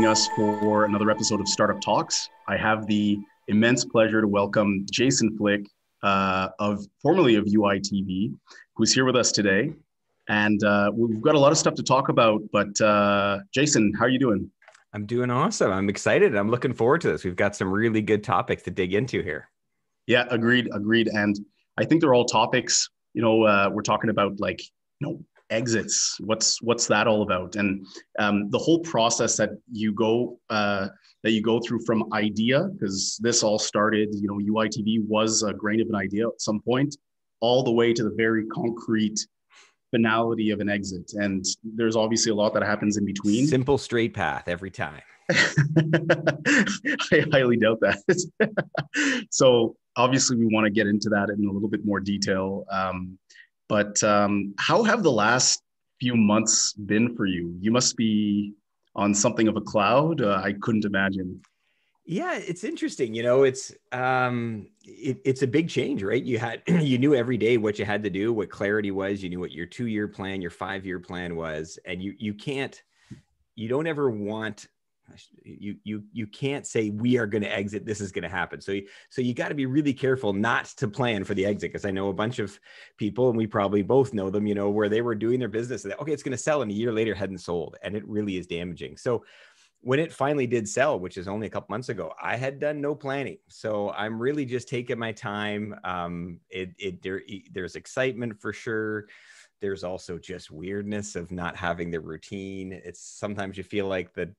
joining us for another episode of Startup Talks. I have the immense pleasure to welcome Jason Flick, formerly of You.i TV, who's here with us today. And we've got a lot of stuff to talk about, but Jason, how are you doing? I'm doing awesome. I'm excited. I'm looking forward to this. We've got some really good topics to dig into here. Yeah, agreed. And I think they're all topics, we're talking about exits. What's that all about? And the whole process that you go through from idea, because this all started, You.i TV was a grain of an idea at some point, all the way to the very concrete finality of an exit. And there's obviously a lot that happens in between. Simple, straight path every time. I highly doubt that. So obviously we want to get into that in a little bit more detail. But how have the last few months been for you? You must be on something of a cloud. I couldn't imagine. Yeah, it's interesting. It's a big change, right? You knew every day what you had to do, what clarity was. You knew what your 2-year plan, your 5-year plan was, and you don't ever want. You can't say we are going to exit. This is going to happen. So you got to be really careful not to plan for the exit, because I know a bunch of people, and we probably both know them, where they were doing their business and okay, it's going to sell, and a year later hadn't sold, and it really is damaging. So when it finally did sell, which is only a couple months ago, I had done no planning. So I'm really just taking my time. There's excitement for sure. There's also just weirdness of not having the routine. It's sometimes you feel like the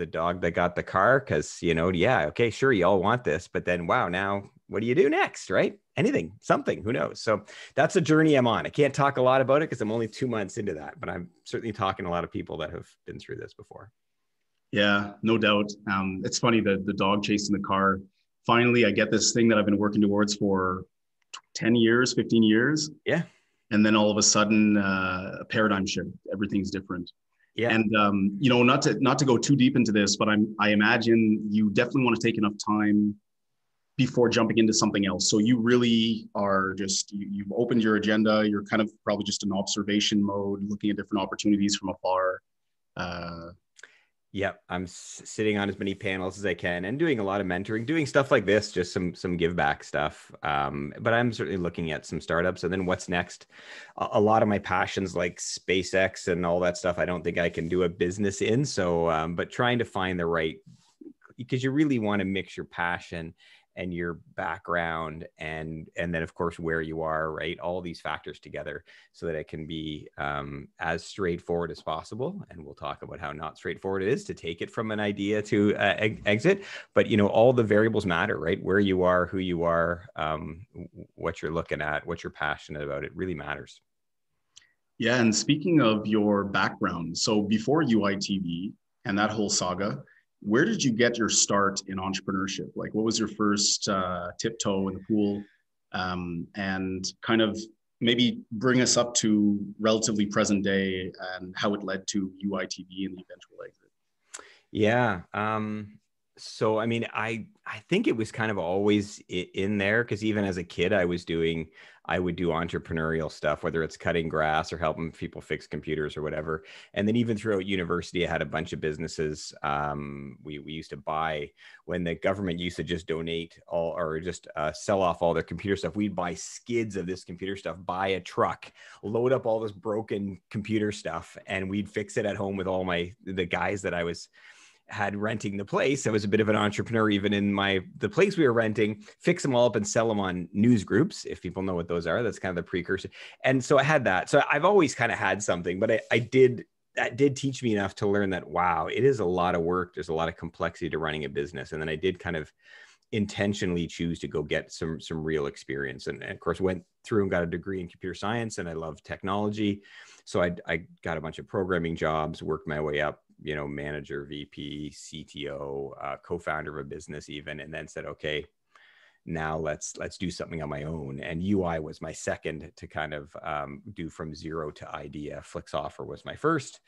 dog that got the car, because, yeah, okay, sure, you all want this, but then, wow, now what do you do next, right? Anything, something, who knows? So that's a journey I'm on. I can't talk a lot about it because I'm only 2 months into that, but I'm certainly talking to a lot of people that have been through this before. Yeah, no doubt. It's funny, the dog chasing the car. Finally, I get this thing that I've been working towards for 10 years, 15 years. Yeah. And then all of a sudden, a paradigm shift. Everything's different. Yeah. And not to go too deep into this, but I imagine you definitely want to take enough time before jumping into something else. So you really are you've opened your agenda. You're kind of probably just in observation mode, looking at different opportunities from afar. Yep. I'm sitting on as many panels as I can and doing a lot of mentoring, doing stuff like this, just some give back stuff. But I'm certainly looking at some startups, and then what's next. A lot of my passions like SpaceX and all that stuff, I don't think I can do a business in. So, but trying to find the right, because you really want to mix your passion and your background and then of course where you are, right? All these factors together so that it can be as straightforward as possible. And we'll talk about how not straightforward it is to take it from an idea to exit. But all the variables matter, right? Where you are, who you are, what you're looking at, what you're passionate about, it really matters. Yeah, and speaking of your background, so before You.i TV and that whole saga, where did you get your start in entrepreneurship? Like, what was your first tiptoe in the pool? And kind of maybe bring us up to relatively present day and how it led to You.i TV and the eventual exit. Yeah. So, I mean, I think it was kind of always in there, because even as a kid, I would do entrepreneurial stuff, whether it's cutting grass or helping people fix computers or whatever. And then even throughout university, I had a bunch of businesses. We used to buy, when the government used to just donate all, or just sell off all their computer stuff, we'd buy skids of this computer stuff, buy a truck, load up all this broken computer stuff, and we'd fix it at home with all the guys that I had renting the place. I was a bit of an entrepreneur even in the place we were renting, fix them all up and sell them on news groups. If people know what those are, that's kind of the precursor. And so I had that. So I've always kind of had something, but that did teach me enough to learn that, wow, it is a lot of work. There's a lot of complexity to running a business. And then I did kind of intentionally choose to go get some real experience. And of course, went through and got a degree in computer science, and I love technology. So I got a bunch of programming jobs, worked my way up, manager, VP, CTO, co-founder of a business even, and then said, okay, now let's do something on my own. And UI was my second to kind of do from zero to idea. Flixoffer was my first,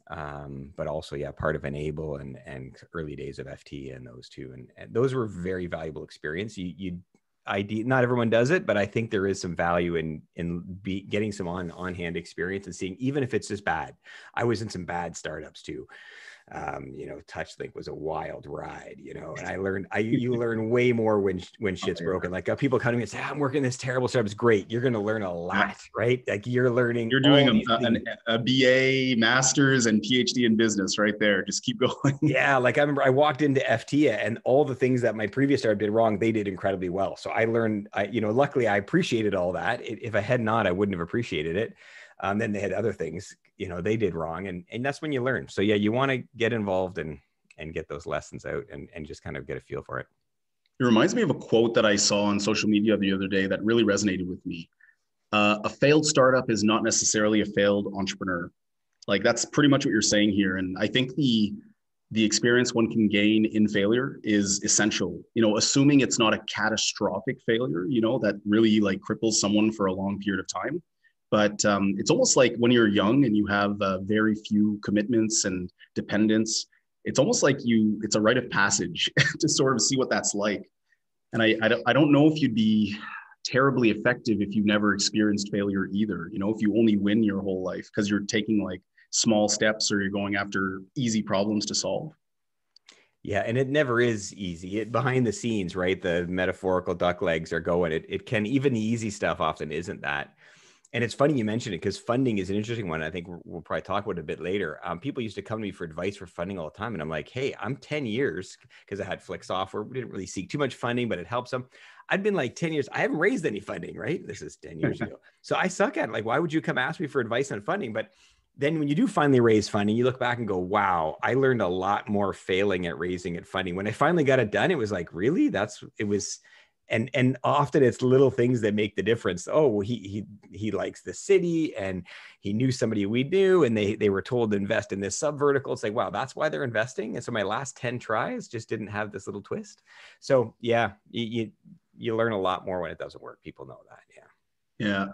but also, yeah, part of Enable and early days of FT and those two. And those were very valuable experience. Not everyone does it, but I think there is some value in getting some on-hand experience and seeing, even if it's just bad. I was in some bad startups too. TouchLink was a wild ride, and you learn way more when shit's broken. Like people come to me and say, I'm working this terrible startup. It's great. You're going to learn a lot, right? Like you're learning. You're doing a BA, master's, and PhD in business right there. Just keep going. Yeah. Like I remember I walked into FTIA and all the things that my previous startup did wrong, they did incredibly well. So I learned, luckily I appreciated all that. If I had not, I wouldn't have appreciated it. Then they had other things, they did wrong. And that's when you learn. So yeah, you want to get involved and get those lessons out and just kind of get a feel for it. It reminds me of a quote that I saw on social media the other day that really resonated with me. A failed startup is not necessarily a failed entrepreneur. Like that's pretty much what you're saying here. And I think the experience one can gain in failure is essential, assuming it's not a catastrophic failure, that really like cripples someone for a long period of time. But it's almost like when you're young and you have very few commitments and dependents, it's almost like it's a rite of passage to sort of see what that's like. And I don't know if you'd be terribly effective if you've never experienced failure either. If you only win your whole life because you're taking like small steps or you're going after easy problems to solve. Yeah. And it never is easy. Behind the scenes, right? The metaphorical duck legs are going. It can, even the easy stuff often isn't that. And it's funny you mentioned it because funding is an interesting one. I think we'll probably talk about it a bit later. People used to come to me for advice for funding all the time. And I'm like, hey, I'm 10 years because I had Flick Software. We didn't really seek too much funding, but it helps them. I'd been like 10 years. I haven't raised any funding, right? This is 10 years ago. So I suck at it. Like, why would you come ask me for advice on funding? But then when you do finally raise funding, you look back and go, wow, I learned a lot more failing at raising it funding. When I finally got it done, it was like, really? And often it's little things that make the difference. Oh, well, he likes the city and he knew somebody we knew and they were told to invest in this sub vertical. It's like, wow, that's why they're investing. And so my last 10 tries just didn't have this little twist. So yeah, you learn a lot more when it doesn't work. People know that. Yeah. Yeah.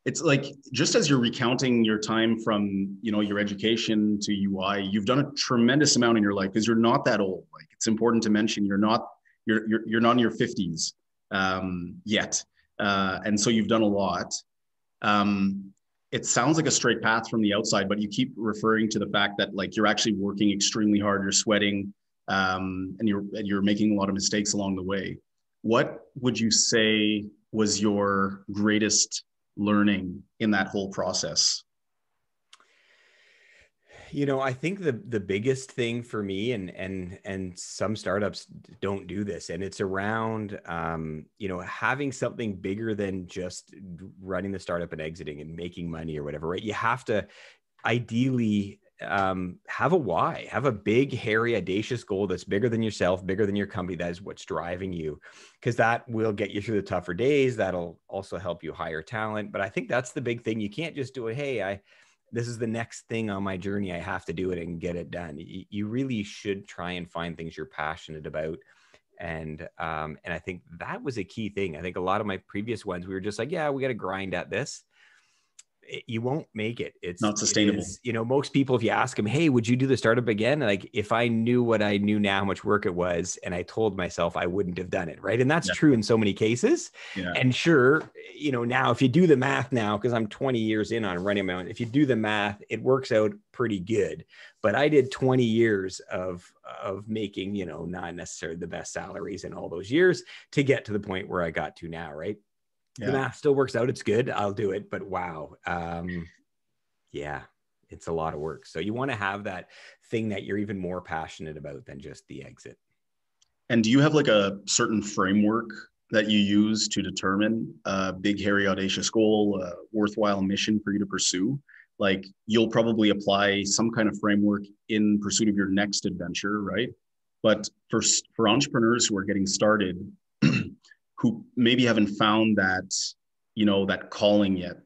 It's like, just as you're recounting your time from, your education to UI, you've done a tremendous amount in your life because you're not that old. Like it's important to mention you're not in your 50s yet. And so you've done a lot. It sounds like a straight path from the outside, but you keep referring to the fact that like you're actually working extremely hard, you're sweating, and you're making a lot of mistakes along the way. What would you say was your greatest learning in that whole process? I think the biggest thing for me, and some startups don't do this, and it's around, having something bigger than just running the startup and exiting and making money or whatever, right? You have to ideally have a why, have a big, hairy, audacious goal that's bigger than yourself, bigger than your company. That is what's driving you, because that will get you through the tougher days. That'll also help you hire talent. But I think that's the big thing. You can't just do it. Hey, this is the next thing on my journey. I have to do it and get it done. You really should try and find things you're passionate about. And I think that was a key thing. I think a lot of my previous ones, we were just like, yeah, we got to grind at this. You won't make it. It's not sustainable. Most people, if you ask them, hey, would you do the startup again? Like if I knew what I knew now, how much work it was, and I told myself I wouldn't have done it. Right. And that's true in so many cases. Yeah. And sure, now if you do the math now, because I'm 20 years in on running my own, if you do the math, it works out pretty good. But I did 20 years of making, not necessarily the best salaries in all those years to get to the point where I got to now. Right. Yeah. The math still works out. It's good. I'll do it. But wow. Yeah, it's a lot of work. So you want to have that thing that you're even more passionate about than just the exit. And do you have like a certain framework that you use to determine a big, hairy, audacious goal, a worthwhile mission for you to pursue? Like you'll probably apply some kind of framework in pursuit of your next adventure, right? But for entrepreneurs who are getting started, who maybe haven't found that, that calling yet,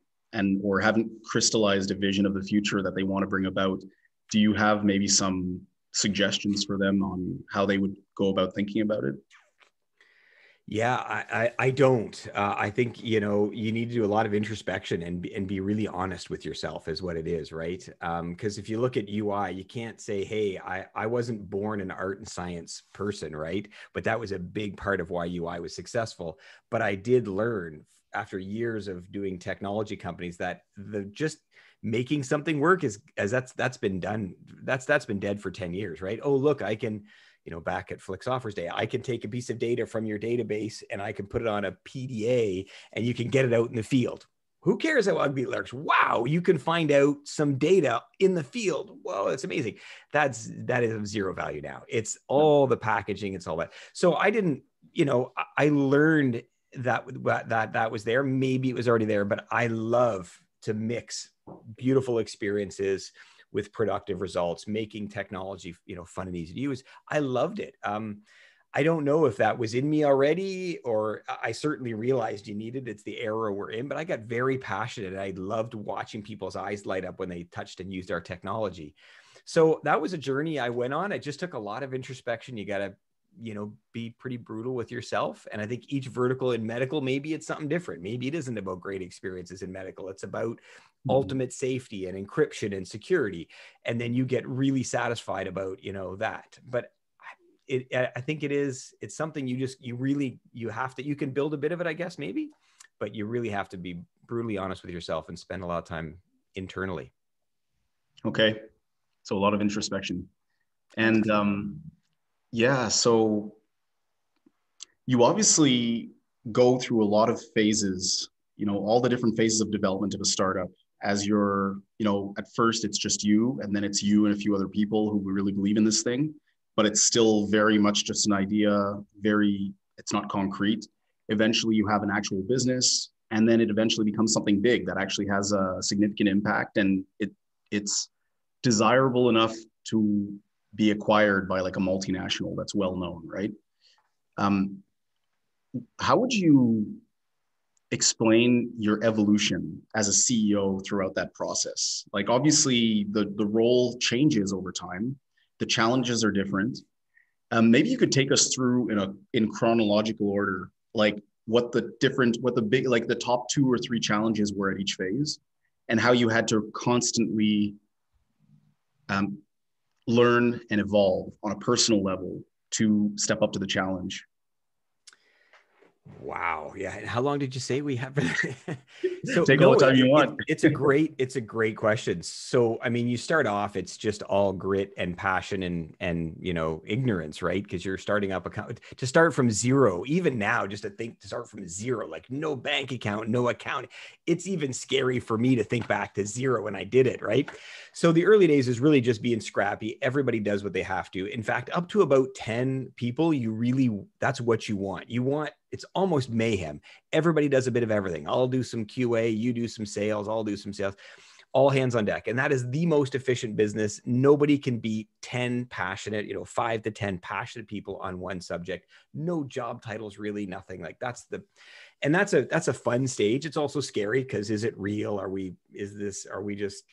or haven't crystallized a vision of the future that they want to bring about, do you have maybe some suggestions for them on how they would go about thinking about it? Yeah, I don't. I think, you need to do a lot of introspection and be really honest with yourself is what it is, right? Because if you look at UI, you can't say, hey, I wasn't born an art and science person, right? But that was a big part of why UI was successful. But I did learn after years of doing technology companies that just making something work is, as that's been done. That's been dead for 10 years, right? Oh, look, I can, back at Flix Offers Day, I can take a piece of data from your database and I can put it on a PDA and you can get it out in the field. Who cares how ugly it looks? Wow, you can find out some data in the field. Whoa, that's amazing. That is of zero value now. It's all the packaging, it's all that. So I didn't, I learned that was there. Maybe it was already there, but I love to mix beautiful experiences with productive results, making technology, fun and easy to use. I loved it. I don't know if that was in me already, or I certainly realized you needed it. It's the era we're in, but I got very passionate. I loved watching people's eyes light up when they touched and used our technology. So that was a journey I went on. It just took a lot of introspection. You got to, be pretty brutal with yourself. And I think each vertical in medical, maybe it's something different. Maybe it isn't about great experiences in medical. It's about ultimate safety and encryption and security. And then you get really satisfied about, that. But I think it's something you have to, you can build a bit of it, I guess, maybe, but you really have to be brutally honest with yourself and spend a lot of time internally. Okay. So a lot of introspection. And yeah, so you obviously go through a lot of phases, all the different phases of development of a startup. As you're, at first it's just you, and then it's you and a few other people who really believe in this thing, but it's still very much just an idea, it's not concrete. Eventually you have an actual business, and then it eventually becomes something big that actually has a significant impact, and it's desirable enough to be acquired by like a multinational that's well known, right? How would you explain your evolution as a CEO throughout that process? Like, obviously the role changes over time. The challenges are different. Maybe you could take us through in chronological order, like what the top 2 or 3 challenges were at each phase, and how you had to constantly learn and evolve on a personal level to step up to the challenge. Wow. Yeah. And how long did you say we have? So take all the time you want. It's a great question. So, I mean, you start off, it's just all grit and passion and, ignorance, right? Because you're starting up to start from zero, even now, just to start from zero, like no bank account, no account. It's even scary for me to think back to zero when I did it. Right. So the early days is really just being scrappy. Everybody does what they have to. In fact, up to about 10 people, that's what you want. It's almost mayhem. Everybody does a bit of everything. I'll do some QA, you do some sales, I'll do some sales, all hands on deck. And that is the most efficient business. Nobody can beat 10 passionate, 5 to 10 passionate people on one subject. No job titles, really, nothing. Like that's a fun stage. It's also scary because is it real? Are we just,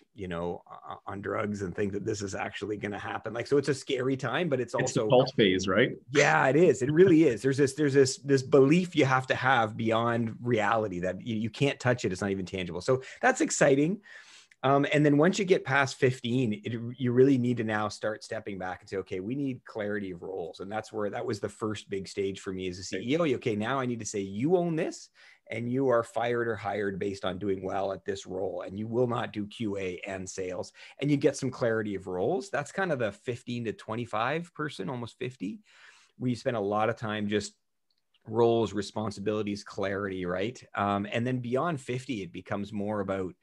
on drugs and think that this is actually going to happen? Like, so it's a scary time, but it's also the cult phase, right? Yeah, it is. It really is. There's this belief you have to have beyond reality that you can't touch it. It's not even tangible. So that's exciting. And then once you get past 15, you really need to now start stepping back and say, okay, we need clarity of roles. And that was the first big stage for me as a CEO. Okay, now I need to say, you own this and you are fired or hired based on doing well at this role. And you will not do QA and sales. And you get some clarity of roles. That's kind of the 15 to 25 person, almost 50, where you spend a lot of time just roles, responsibilities, clarity, right? And then beyond 50, it becomes more about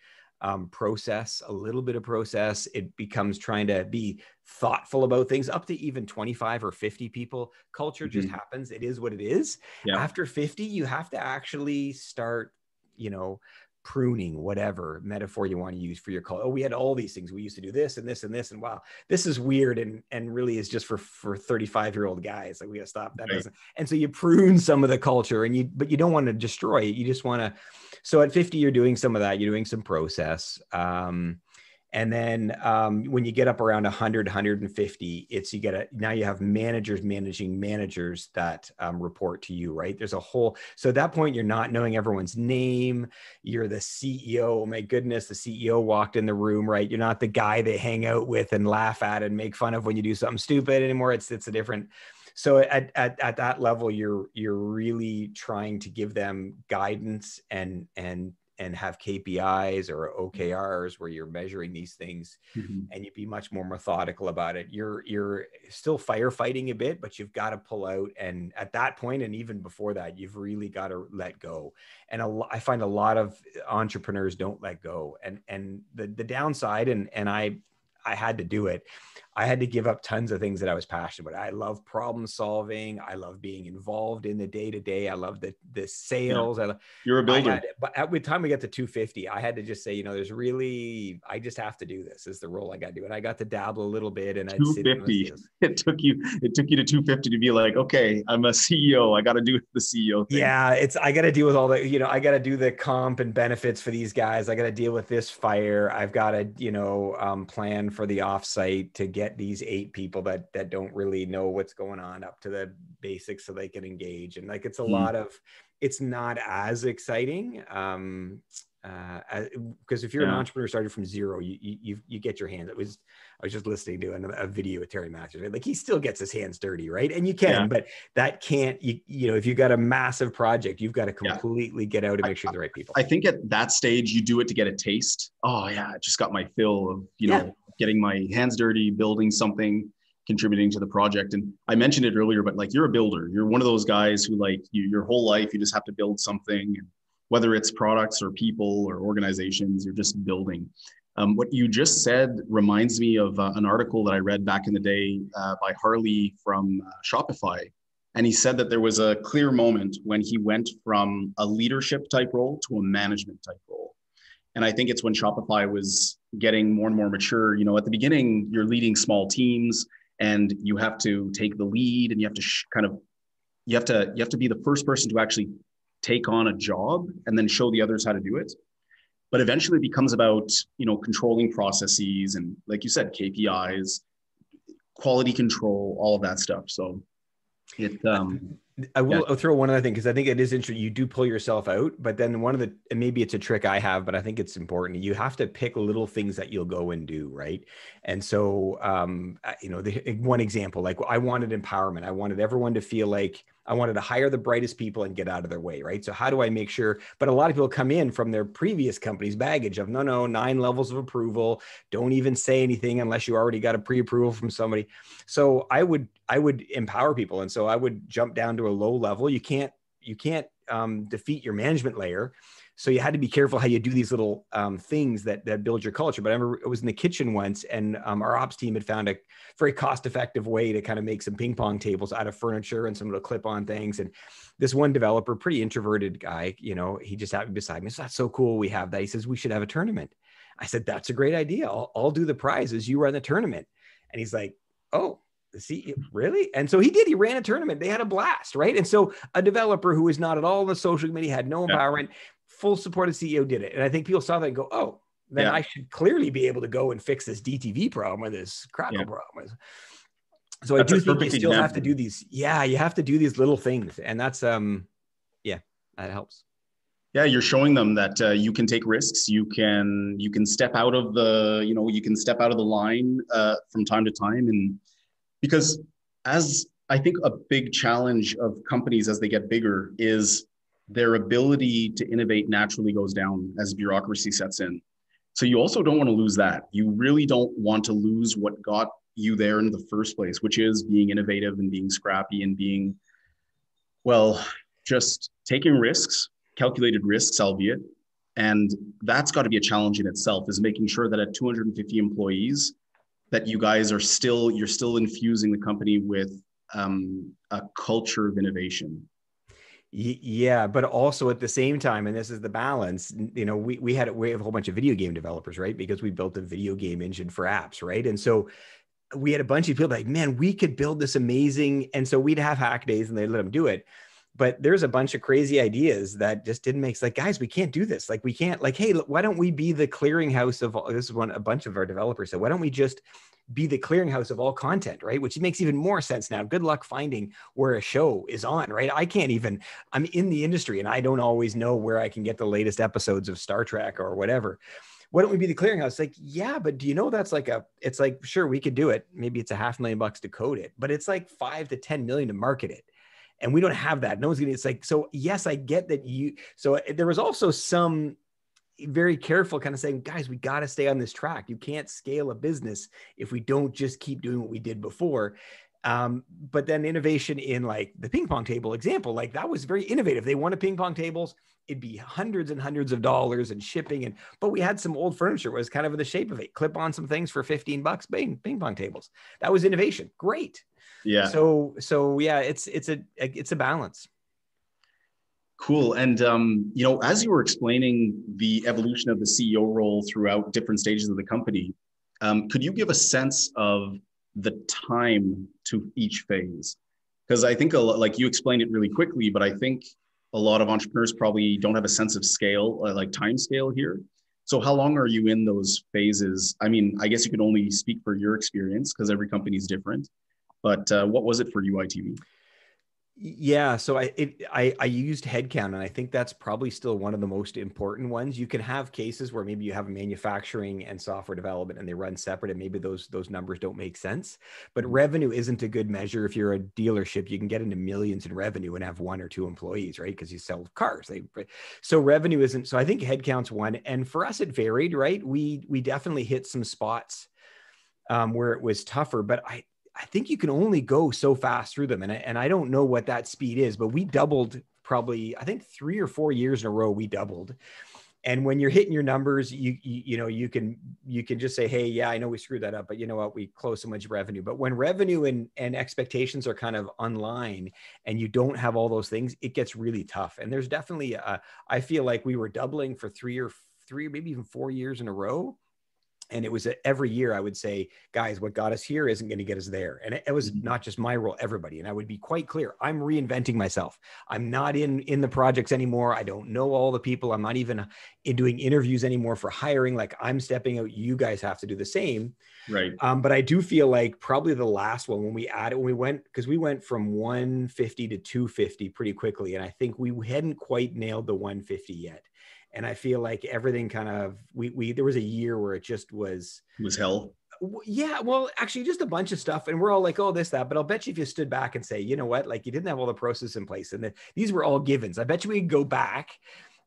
process, a little bit of process. It becomes trying to be thoughtful about things. Up to even 25 or 50 people, culture just happens. It is what it is. Yeah. After 50, you have to actually start, pruning, whatever metaphor you want to use for your culture. Oh, we had all these things. We used to do this and this and this. And wow, this is weird and really is just for 35-year-old guys. Like, we got to stop that. Right. And so you prune some of the culture but you don't want to destroy it. You just want to. So at 50, you're doing some of that. You're doing some process. And then when you get up around 100, 150, now you have managers managing managers that report to you, right? So at that point, you're not knowing everyone's name. You're the CEO. Oh my goodness, the CEO walked in the room, right? You're not the guy they hang out with and laugh at and make fun of when you do something stupid anymore. It's a different. So at that level, you're really trying to give them guidance and and have KPIs or OKRs where you're measuring these things, and you be much more methodical about it. You're still firefighting a bit, but you've got to pull out. And at that point, and even before that, you've really got to let go. And I find a lot of entrepreneurs don't let go. And the downside, and I had to do it. I had to give up tons of things that I was passionate about. I love problem solving. I love being involved in the day to day. I love the sales. Yeah. You're a builder. But at the time we got to 250, I had to just say, you know, I just have to do this. This is the role I got to do. And I got to dabble a little bit, and I'd sit in the sales. It took you to 250 to be like, okay, I'm a CEO. I got to do the CEO thing. Yeah, I got to deal with all the, you know, I got to do the comp and benefits for these guys. I got to deal with this fire. I've got to, you know, plan for the offsite to get these 8 people that don't really know what's going on up to the basics so they can engage. And like, it's a lot of, it's not as exciting. Because if you're an entrepreneur started from zero, you get your hands. I was just listening to a video with Terry Matthews, right? Like, he still gets his hands dirty, right? And you can, but that can't, you know, if you've got a massive project, you've got to completely get out and make sure the right people. I think at that stage, you do it to get a taste. Oh yeah, I just got my fill of, you know, getting my hands dirty, building something, contributing to the project. And I mentioned it earlier, but like, you're a builder. You're one of those guys who, like, your whole life, you just have to build something. Whether it's products or people or organizations, you're just building. What you just said reminds me of an article that I read back in the day by Harley from Shopify. And he said that there was a clear moment when he went from a leadership type role to a management type role. And I think it's when Shopify was getting more and more mature. You know, at the beginning, you're leading small teams and you have to take the lead, and you have to you have to be the first person to actually take on a job and then show the others how to do it. But eventually it becomes about, you know, controlling processes and, like you said, KPIs, quality control, all of that stuff. So I'll throw one other thing, because I think it is interesting. You do pull yourself out, but then and maybe it's a trick I have, but I think it's important. You have to pick little things that you'll go and do, right? And so, you know, one example, like, I wanted empowerment. I wanted everyone to feel like I wanted to hire the brightest people and get out of their way, right? So how do I make sure? But a lot of people come in from their previous company's baggage of, no, 9 levels of approval. Don't even say anything unless you already got a pre-approval from somebody. So I would empower people. And so I would jump down to a low level. You can't defeat your management layer. So you had to be careful how you do these little things that build your culture. But I remember I was in the kitchen once, and our ops team had found a very cost-effective way to kind of make some ping pong tables out of furniture and some little clip-on things. And this one developer, pretty introverted guy, you know, he just happened beside me. So that's so cool. We have that. He says, we should have a tournament. I said, that's a great idea. I'll do the prizes. You run the tournament. And he's like, oh, the CEO, really? And so he did. He ran a tournament. They had a blast, right? And so a developer who was not at all in the social committee, had no empowerment, full support of CEO did it. And I think people saw that and go, oh, then I should clearly be able to go and fix this DTV problem or this Crackle problem. So I do think you still have to do these. Yeah, you have to do these little things. And that's, that helps. Yeah, you're showing them that you can take risks. You can step out of the, you know, you can step out of the line from time to time. And because, as I think a big challenge of companies as they get bigger is their ability to innovate naturally goes down as bureaucracy sets in. So you also don't want to lose that. You really don't want to lose what got you there in the first place, which is being innovative and being scrappy and being, well, just taking risks, calculated risks, albeit. And that's got to be a challenge in itself, is making sure that at 250 employees, that you guys are you're still infusing the company with a culture of innovation. Yeah, but also at the same time, and this is the balance, you know, we have a whole bunch of video game developers, right? Because we built a video game engine for apps, right? And so we had a bunch of people like, man, we could build this amazing. And so we'd have hack days and they'd let them do it. But there's a bunch of crazy ideas that just didn't make sense. Like, guys, we can't do this. Like, we can't, like, hey, why don't we be the clearinghouse of all, this is a bunch of our developers said, why don't we just be the clearinghouse of all content, right? Which makes even more sense now. Good luck finding where a show is on, right? I'm in the industry and I don't always know where I can get the latest episodes of Star Trek or whatever. Why don't we be the clearinghouse? Like, yeah, but do you know that's like it's like, sure, we could do it. Maybe it's $500,000 to code it, but it's like 5 to 10 million to market it. And we don't have that. No one's gonna, it's like, so yes, I get that so there was also some very careful, kind of saying, guys, we got to stay on this track. You can't scale a business if we don't just keep doing what we did before. But then innovation in like the ping pong table example, like that was very innovative. They wanted ping pong tables. It'd be hundreds and hundreds of dollars and shipping. But we had some old furniture, was kind of in the shape of it. Clip on some things for $15, ping pong tables. That was innovation. Great. Yeah. So yeah, it's a balance. Cool. And, as you were explaining the evolution of the CEO role throughout different stages of the company, could you give a sense of the time to each phase? Because I think like you explained it really quickly, but I think a lot of entrepreneurs probably don't have a sense of scale, like time scale here. So how long are you in those phases? I mean, I guess you can only speak for your experience because every company is different, but what was it for You.i TV? Yeah, so I used headcount, and I think that's probably still one of the most important ones. You can have cases where maybe you have manufacturing and software development and they run separate, and maybe those numbers don't make sense. But revenue isn't a good measure. If you're a dealership, you can get into millions in revenue and have 1 or 2 employees, right? Because you sell cars. So revenue isn't. So I think headcount's one, and for us it varied, right? We definitely hit some spots where it was tougher, but I think you can only go so fast through them. And I don't know what that speed is, but we doubled probably, I think 3 or 4 years in a row, we doubled. And when you're hitting your numbers, you can just say, hey, yeah, I know we screwed that up, but you know what, we closed so much revenue. But when revenue and expectations are kind of online and you don't have all those things, it gets really tough. And there's definitely, I feel like we were doubling for 3, maybe even 4 years in a row. And it was every year I would say, guys, what got us here isn't going to get us there. And it was not just my role, everybody. And I would be quite clear. I'm reinventing myself. I'm not in the projects anymore. I don't know all the people. I'm not even doing interviews anymore for hiring. Like, I'm stepping out. You guys have to do the same. Right. But I do feel like probably the last one when we went from 150 to 250 pretty quickly. And I think we hadn't quite nailed the 150 yet. And I feel like everything kind of, there was a year where it just was. It was hell. Yeah, well, actually just a bunch of stuff. And we're all like, oh, this, that. But I'll bet you if you stood back and say, you know what, like you didn't have all the processes in place. And these were all givens. I bet you we could go back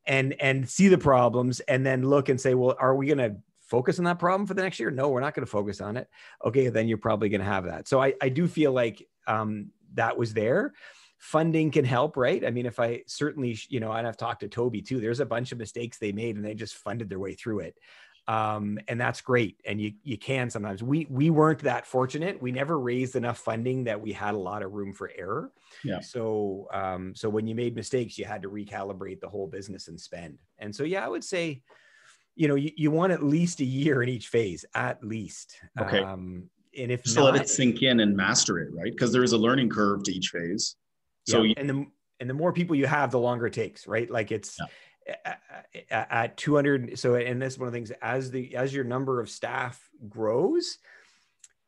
and see the problems and then look and say, well, are we going to focus on that problem for the next year? No, we're not going to focus on it. Okay, then you're probably going to have that. So I do feel like that was there. Funding can help, right? I mean, if I certainly, and I've talked to Toby too, there's a bunch of mistakes they made and they just funded their way through it. And that's great. And you can sometimes. We weren't that fortunate. We never raised enough funding that we had a lot of room for error. Yeah. So when you made mistakes, you had to recalibrate the whole business and spend. And so, yeah, I would say, you want at least a year in each phase, at least. Okay. And if just let it sink in and master it, right? Because there is a learning curve to each phase. So yeah, and the more people you have, the longer it takes, right? Like it's at 200. So, and this is one of the things, as your number of staff grows,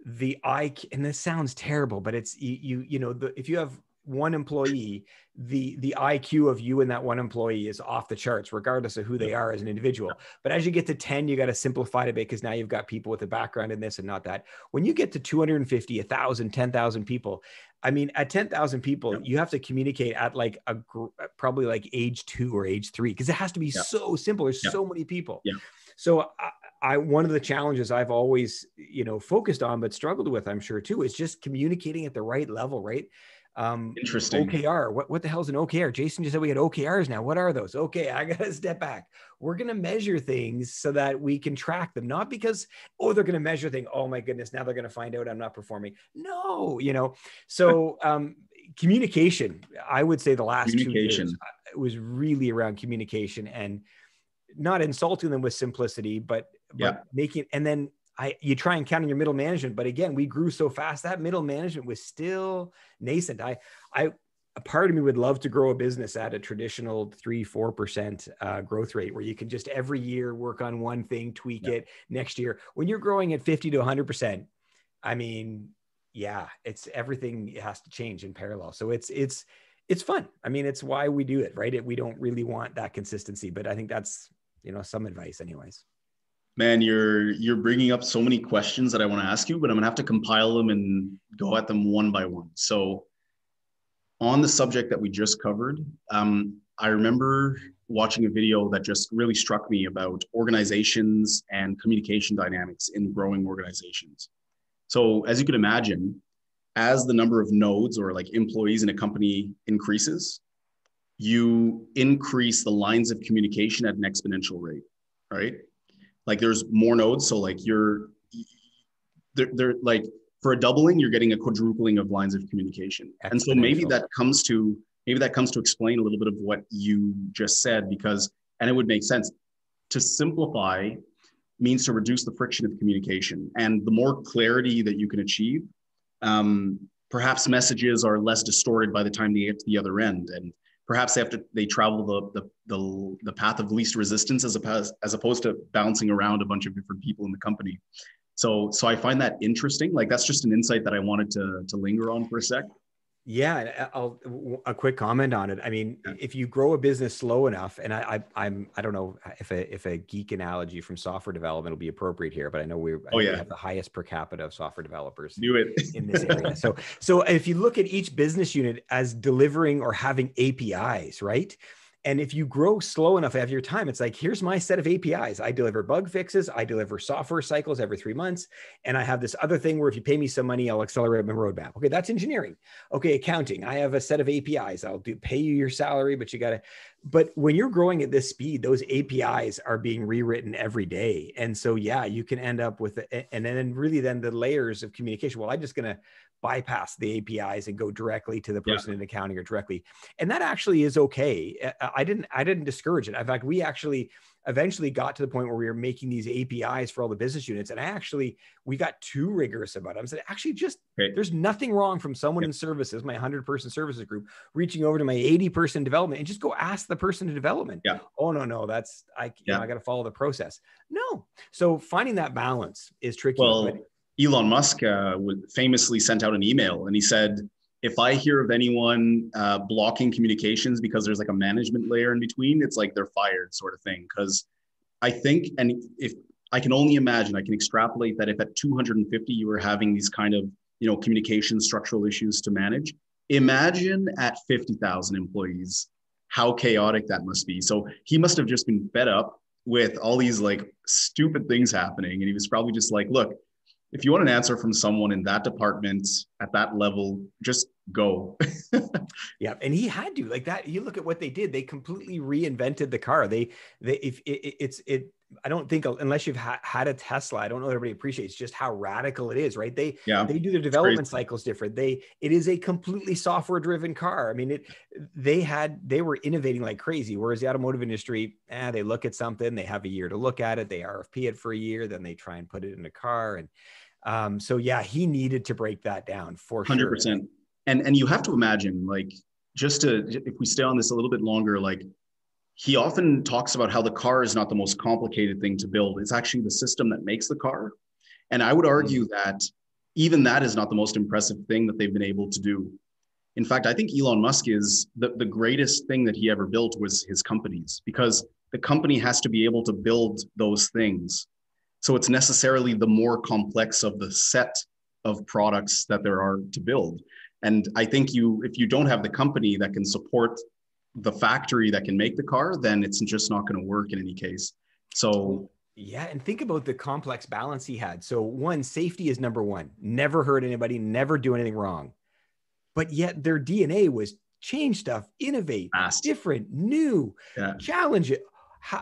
and this sounds terrible, but it's if you have one employee, the IQ of you and that one employee is off the charts, regardless of who they are as an individual. But as you get to 10, you got to simplify it a bit because now you've got people with a background in this and not that. When you get to 250, 1,000, 10,000 people, I mean, at 10,000 people, you have to communicate at like probably like age 2 or age 3, because it has to be so simple. There's so many people. Yeah. So one of the challenges I've always, focused on, but struggled with, I'm sure too, is just communicating at the right level, right? Interesting. OKR. What the hell is an OKR? Jason just said we had OKRs now. What are those? Okay, I got to step back. We're going to measure things so that we can track them, not because, they're going to measure things. Oh my goodness, now they're going to find out I'm not performing. No, so communication, I would say the last 2 years was really around communication and not insulting them with simplicity, but making, and then you try and count on your middle management, but again, we grew so fast that middle management was still nascent. A part of me would love to grow a business at a traditional 3-4% growth rate, where you can just every year work on one thing, tweak it next year. When you're growing at 50 to 100%, I mean, it's everything has to change in parallel. So it's fun. I mean, it's why we do it, right? We don't really want that consistency, but I think that's, some advice anyways. Man, you're bringing up so many questions that I want to ask you, but I'm gonna have to compile them and go at them one by one. So on the subject that we just covered, I remember watching a video that just really struck me about organizations and communication dynamics in growing organizations. So as you can imagine, as the number of nodes or like employees in a company increases, you increase the lines of communication at an exponential rate, right? Like there's more nodes. So like they're like for a doubling, you're getting a quadrupling of lines of communication. And so maybe that comes to explain a little bit of what you just said, because, and it would make sense. To simplify means to reduce the friction of communication. And the more clarity that you can achieve, perhaps messages are less distorted by the time they get to the other end. And perhaps they travel the path of least resistance as opposed to bouncing around a bunch of different people in the company. So I find that interesting. Like that's just an insight that I wanted to linger on for a sec. Yeah, a quick comment on it. I mean, if you grow a business slow enough, and I don't know if a geek analogy from software development will be appropriate here, but I know we have the highest per capita of software developers in this area. So if you look at each business unit as delivering or having APIs, right? And if you grow slow enough after your time, it's like, here's my set of APIs. I deliver bug fixes. I deliver software cycles every 3 months. And I have this other thing where if you pay me some money, I'll accelerate my roadmap. Okay, that's engineering. Okay, accounting. I have a set of APIs. I'll pay you your salary, but when you're growing at this speed, those APIs are being rewritten every day. And so, yeah, you can end up with, and then really then the layers of communication. Well, I'm just going to bypass the APIs and go directly to the person in accounting or directly. And that actually is okay. I didn't discourage it. In fact, we actually eventually got to the point where we were making these APIs for all the business units. And we got too rigorous about it. I said, actually there's nothing wrong from someone in services, my 100-person services group, reaching over to my 80-person development and just go ask the person in development. Yeah. Oh, no, I got to follow the process. No. So finding that balance is tricky. Well, Elon Musk famously sent out an email and he said, if I hear of anyone blocking communications because there's like a management layer in between, it's like they're fired sort of thing. Because I think, and if I can only imagine, I can extrapolate that if at 250 you were having these kind of, communication structural issues to manage, imagine at 50,000 employees, how chaotic that must be. So he must have just been fed up with all these like stupid things happening. And he was probably just like, look, if you want an answer from someone in that department at that level, just go. Yeah. And he had to like that. You look at what they did. They completely reinvented the car. I don't think unless you've had a Tesla, I don't know everybody appreciates just how radical it is, right? They do their development cycles different. It is a completely software driven car. I mean, they were innovating like crazy. Whereas the automotive industry, they look at something, they have a year to look at it. They RFP it for a year, then they try and put it in a car. And so yeah, he needed to break that down for 100%. Sure. And you have to imagine, like, if we stay on this a little bit longer, like he often talks about how the car is not the most complicated thing to build. It's actually the system that makes the car. And I would argue that even that is not the most impressive thing that they've been able to do. In fact, I think Elon Musk is the greatest thing that he ever built was his companies, because the company has to be able to build those things. So it's necessarily the more complex of the set of products that there are to build. And I think if you don't have the company that can support the factory that can make the car, then it's just not going to work in any case. So yeah. And think about the complex balance he had. So one, safety is number one, never hurt anybody, never do anything wrong. But yet their DNA was change stuff, innovate, different, new, challenge it.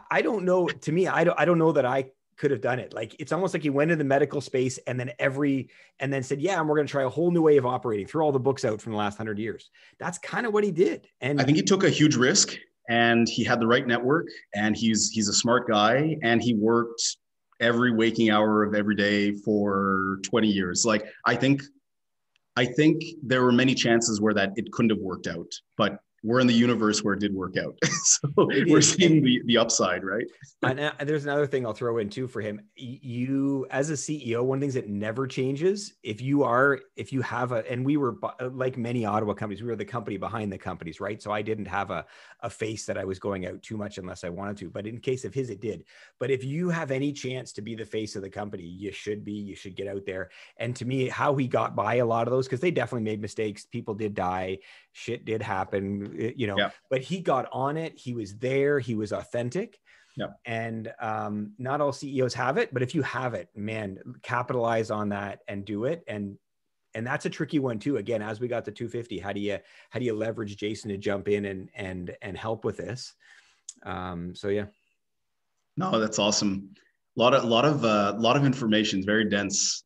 I don't know. To me, I don't know that I could have done it. Like, it's almost like he went into the medical space and then said, yeah, and we're going to try a whole new way of operating, threw all the books out from the last 100 years. That's kind of what he did. And I think he took a huge risk and he had the right network and he's a smart guy and he worked every waking hour of every day for 20 years. Like, I think there were many chances where that it couldn't have worked out, but we're in the universe where it did work out. So we're seeing the upside, right? And there's another thing I'll throw in too for him. You, as a CEO, one of the things that never changes, if you have and we were like many Ottawa companies, we were the company behind the companies, right? So I didn't have a face that I was going out too much unless I wanted to, but in case of his, it did. But if you have any chance to be the face of the company, you should get out there. And to me, how he got by a lot of those, because they definitely made mistakes. People did die. shit did happen, Yeah. but he got on it. He was there. He was authentic. Yeah. And not all CEOs have it, but if you have it, man, capitalize on that and do it. And that's a tricky one too. Again, as we got to 250, how do you leverage Jason to jump in and help with this? So yeah. No, that's awesome. A lot of information. It's very dense,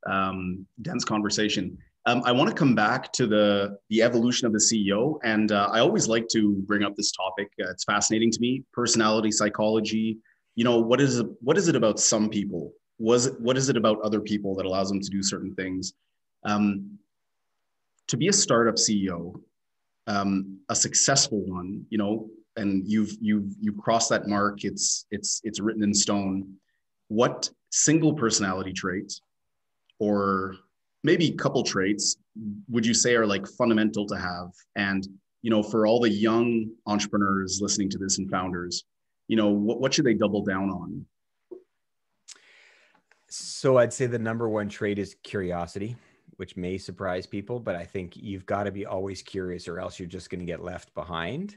dense conversation. I want to come back to the evolution of the CEO, and I always like to bring up this topic. It's fascinating to me. Personality psychology. What is it about some people? What is it about other people that allows them to do certain things? To be a startup CEO, a successful one, and you've crossed that mark. It's written in stone. What single personality trait, or maybe a couple traits, would you say are like fundamental to have? And for all the young entrepreneurs listening to this and founders, what should they double down on? So I'd say the number one trait is curiosity, which may surprise people, but I think you've got to be always curious, or else you're just going to get left behind.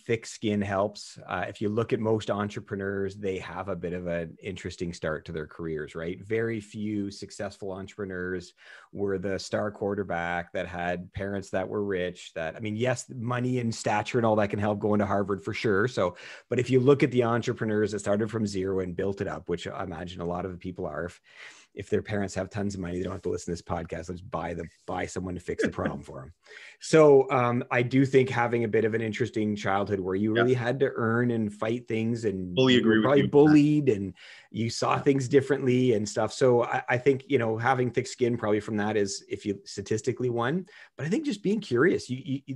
Thick skin helps. If you look at most entrepreneurs, they have a bit of an interesting start to their careers, right? Very few successful entrepreneurs were the star quarterback that had parents that were rich. Yes, money and stature and all that can help going to Harvard for sure. So, but if you look at the entrepreneurs that started from zero and built it up, which I imagine a lot of the people are, if their parents have tons of money, they don't have to listen to this podcast. Let's buy someone to fix the problem for them. So I do think having a bit of an interesting childhood where you really had to earn and fight things, and fully you agree were with probably you. bullied and you saw things differently and stuff. So I think, having thick skin probably from that is, if you statistically one, but I think just being curious,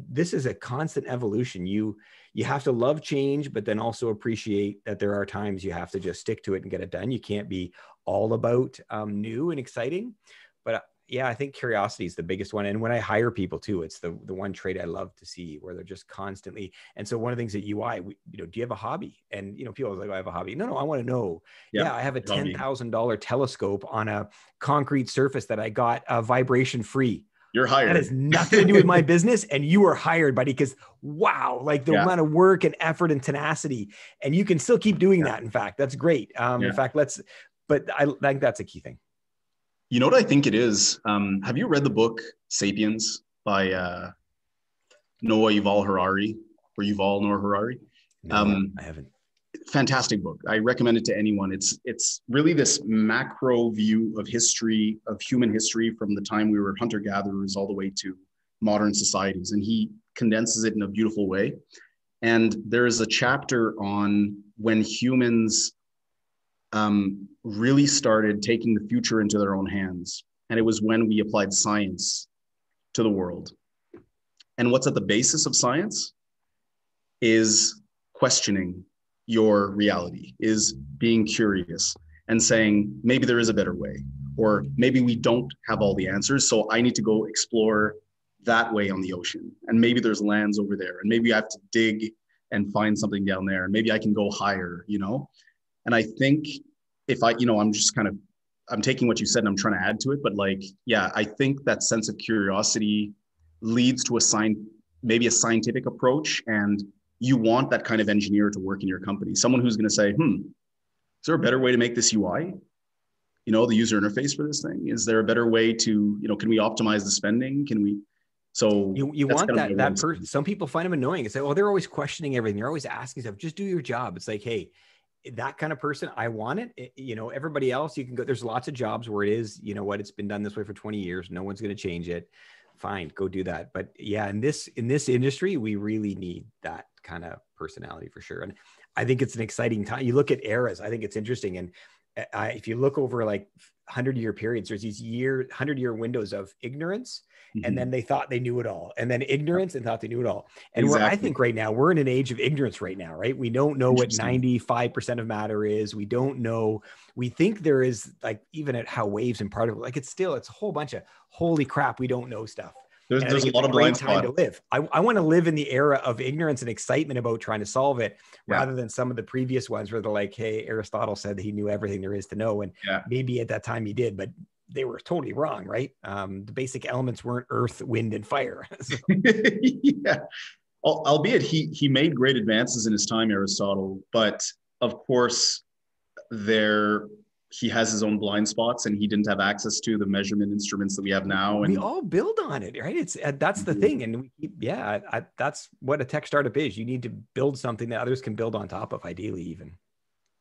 this is a constant evolution. You have to love change, but then also appreciate that there are times you have to just stick to it and get it done. You can't be all about new and exciting. But yeah, I think curiosity is the biggest one. And when I hire people too, it's the one trait I love to see, where they're just constantly. And so one of the things at UI, do you have a hobby? And people are like, I have a hobby. No, I want to know. Yeah, I have a $10,000 telescope on a concrete surface that I got vibration free. You're hired. That has nothing to do with my business. And you are hired, buddy, because wow, like the amount of work and effort and tenacity, and you can still keep doing that. In fact, that's great. In fact, but I think that's a key thing. You know what I think it is? Have you read the book Sapiens by Noah Yuval Harari, or Yuval Noah Harari? No, I haven't. Fantastic book. I recommend it to anyone. It's really this macro view of history, of human history, from the time we were hunter-gatherers all the way to modern societies. And he condenses it in a beautiful way. And there's a chapter on when humans really started taking the future into their own hands. And it was when we applied science to the world. And what's at the basis of science is questioning your reality, is being curious and saying, maybe there is a better way, or maybe we don't have all the answers. So I need to go explore that way on the ocean. And maybe there's lands over there, and maybe I have to dig and find something down there. And maybe I can go higher, And I think if I'm taking what you said and I'm trying to add to it, but I think that sense of curiosity leads to maybe a scientific approach. And you want that kind of engineer to work in your company. Someone who's going to say, is there a better way to make this UI? The user interface for this thing? Is there a better way to, can we optimize the spending? Can we? So you want that person. Some people find them annoying and say, they're always questioning everything. They're always asking stuff. Just do your job. It's like, hey, that kind of person, I want it. Everybody else, you can go. There's lots of jobs where it is, it's been done this way for 20 years. No one's going to change it. Fine, go do that. But yeah, in this industry, we really need that kind of personality for sure. And I think it's an exciting time. You look at eras, I think it's interesting. And if you look over like 100-year periods, there's these 100-year windows of ignorance. And then they thought they knew it all. And then ignorance and thought they knew it all. And where I think right now, we're in an age of ignorance right now, right? We don't know what 95% of matter is. We don't know. We think there is, like, even at how waves and particles, like it's a whole bunch of holy crap. We don't know stuff. There's a lot of blind time to live. I want to live in the era of ignorance and excitement about trying to solve it, rather than some of the previous ones where they're like, hey, Aristotle said that he knew everything there is to know. And maybe at that time he did, but they were totally wrong, right? The basic elements weren't earth, wind, and fire. So. Yeah. Albeit he made great advances in his time, Aristotle, but of course there he has his own blind spots, and he didn't have access to the measurement instruments that we have now. We And all build on it, right? It's that's the thing, and we keep, that's what a tech startup is. You need to build something that others can build on top of, ideally, even.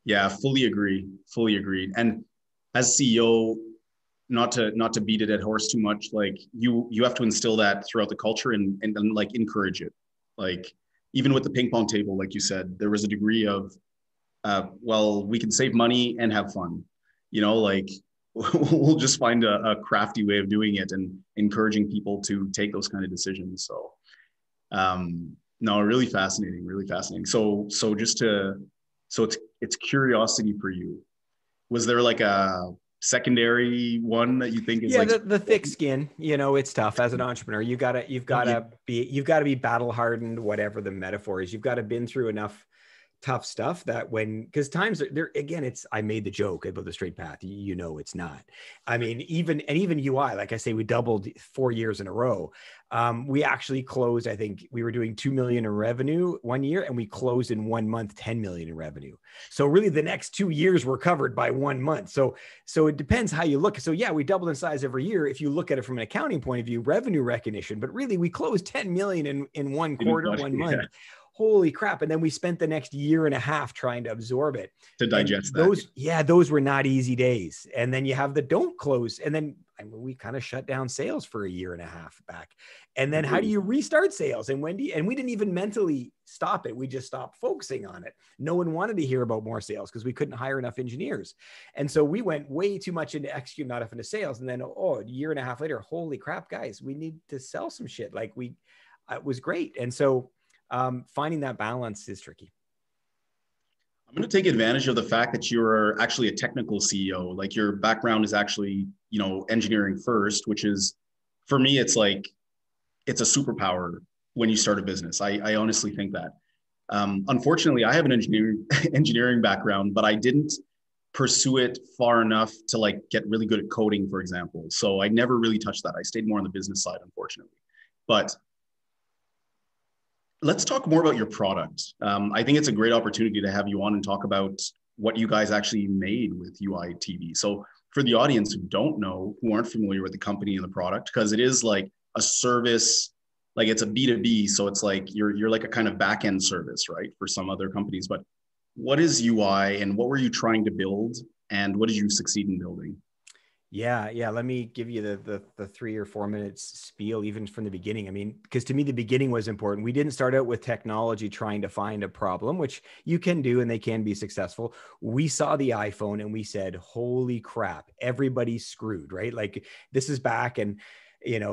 yeah, fully agree, fully agreed. And as CEO, not to beat a dead horse too much, like you have to instill that throughout the culture, and like encourage it. Like even with the ping pong table, like you said, there was a degree of well, we can save money and have fun, like we'll just find a crafty way of doing it and encouraging people to take those kind of decisions. So no, really fascinating, really fascinating. So just to, so it's curiosity for you. Was there like a secondary one that you think is like the thick skin, it's tough as an entrepreneur. You've got to be battle hardened, whatever the metaphor is. You've got to been through enough tough stuff that because times are there again, I made the joke about the straight path. It's not. I mean, even You.i, like I say, we doubled 4 years in a row. We actually closed, I think we were doing 2 million in revenue one year, and we closed in 1 month 10 million in revenue. So really the next 2 years were covered by 1 month. So it depends how you look. So yeah, we doubled in size every year if you look at it from an accounting point of view, revenue recognition, but really we closed 10 million in one quarter, 1 month. Yeah. Holy crap. And then we spent the next year and a half trying to absorb it. To digest those were not easy days. And then you have the don't close. And then we kind of shut down sales for a year and a half back. And then how do you restart sales? And we didn't even mentally stop it. We just stopped focusing on it. No one wanted to hear about more sales because we couldn't hire enough engineers. And so we went way too much into execute, not enough into sales. And then, a year and a half later, holy crap, guys, we need to sell some shit. Like it was great. And so finding that balance is tricky. I'm going to take advantage of the fact that you're actually a technical CEO. Like your background is actually, engineering first, which is, for me, it's like, it's a superpower when you start a business. I honestly think that. Unfortunately, I have an engineering background, but I didn't pursue it far enough to like get really good at coding, for example. So I never really touched that. I stayed more on the business side, unfortunately. But let's talk more about your product. I think it's a great opportunity to have you on and talk about what you guys actually made with You.i TV. So for the audience who don't know, who aren't familiar with the company and the product, because it is like a service, like it's a B2B. So it's like, you're like a kind of back-end service, right? For some other companies, but what is You.i and what were you trying to build and what did you succeed in building? Yeah. Let me give you the 3 or 4 minutes spiel, even from the beginning. I mean, because to me, the beginning was important. We didn't start out with technology trying to find a problem, which you can do and they can be successful. We saw the iPhone and we said, holy crap, everybody's screwed, right? Like this is back and,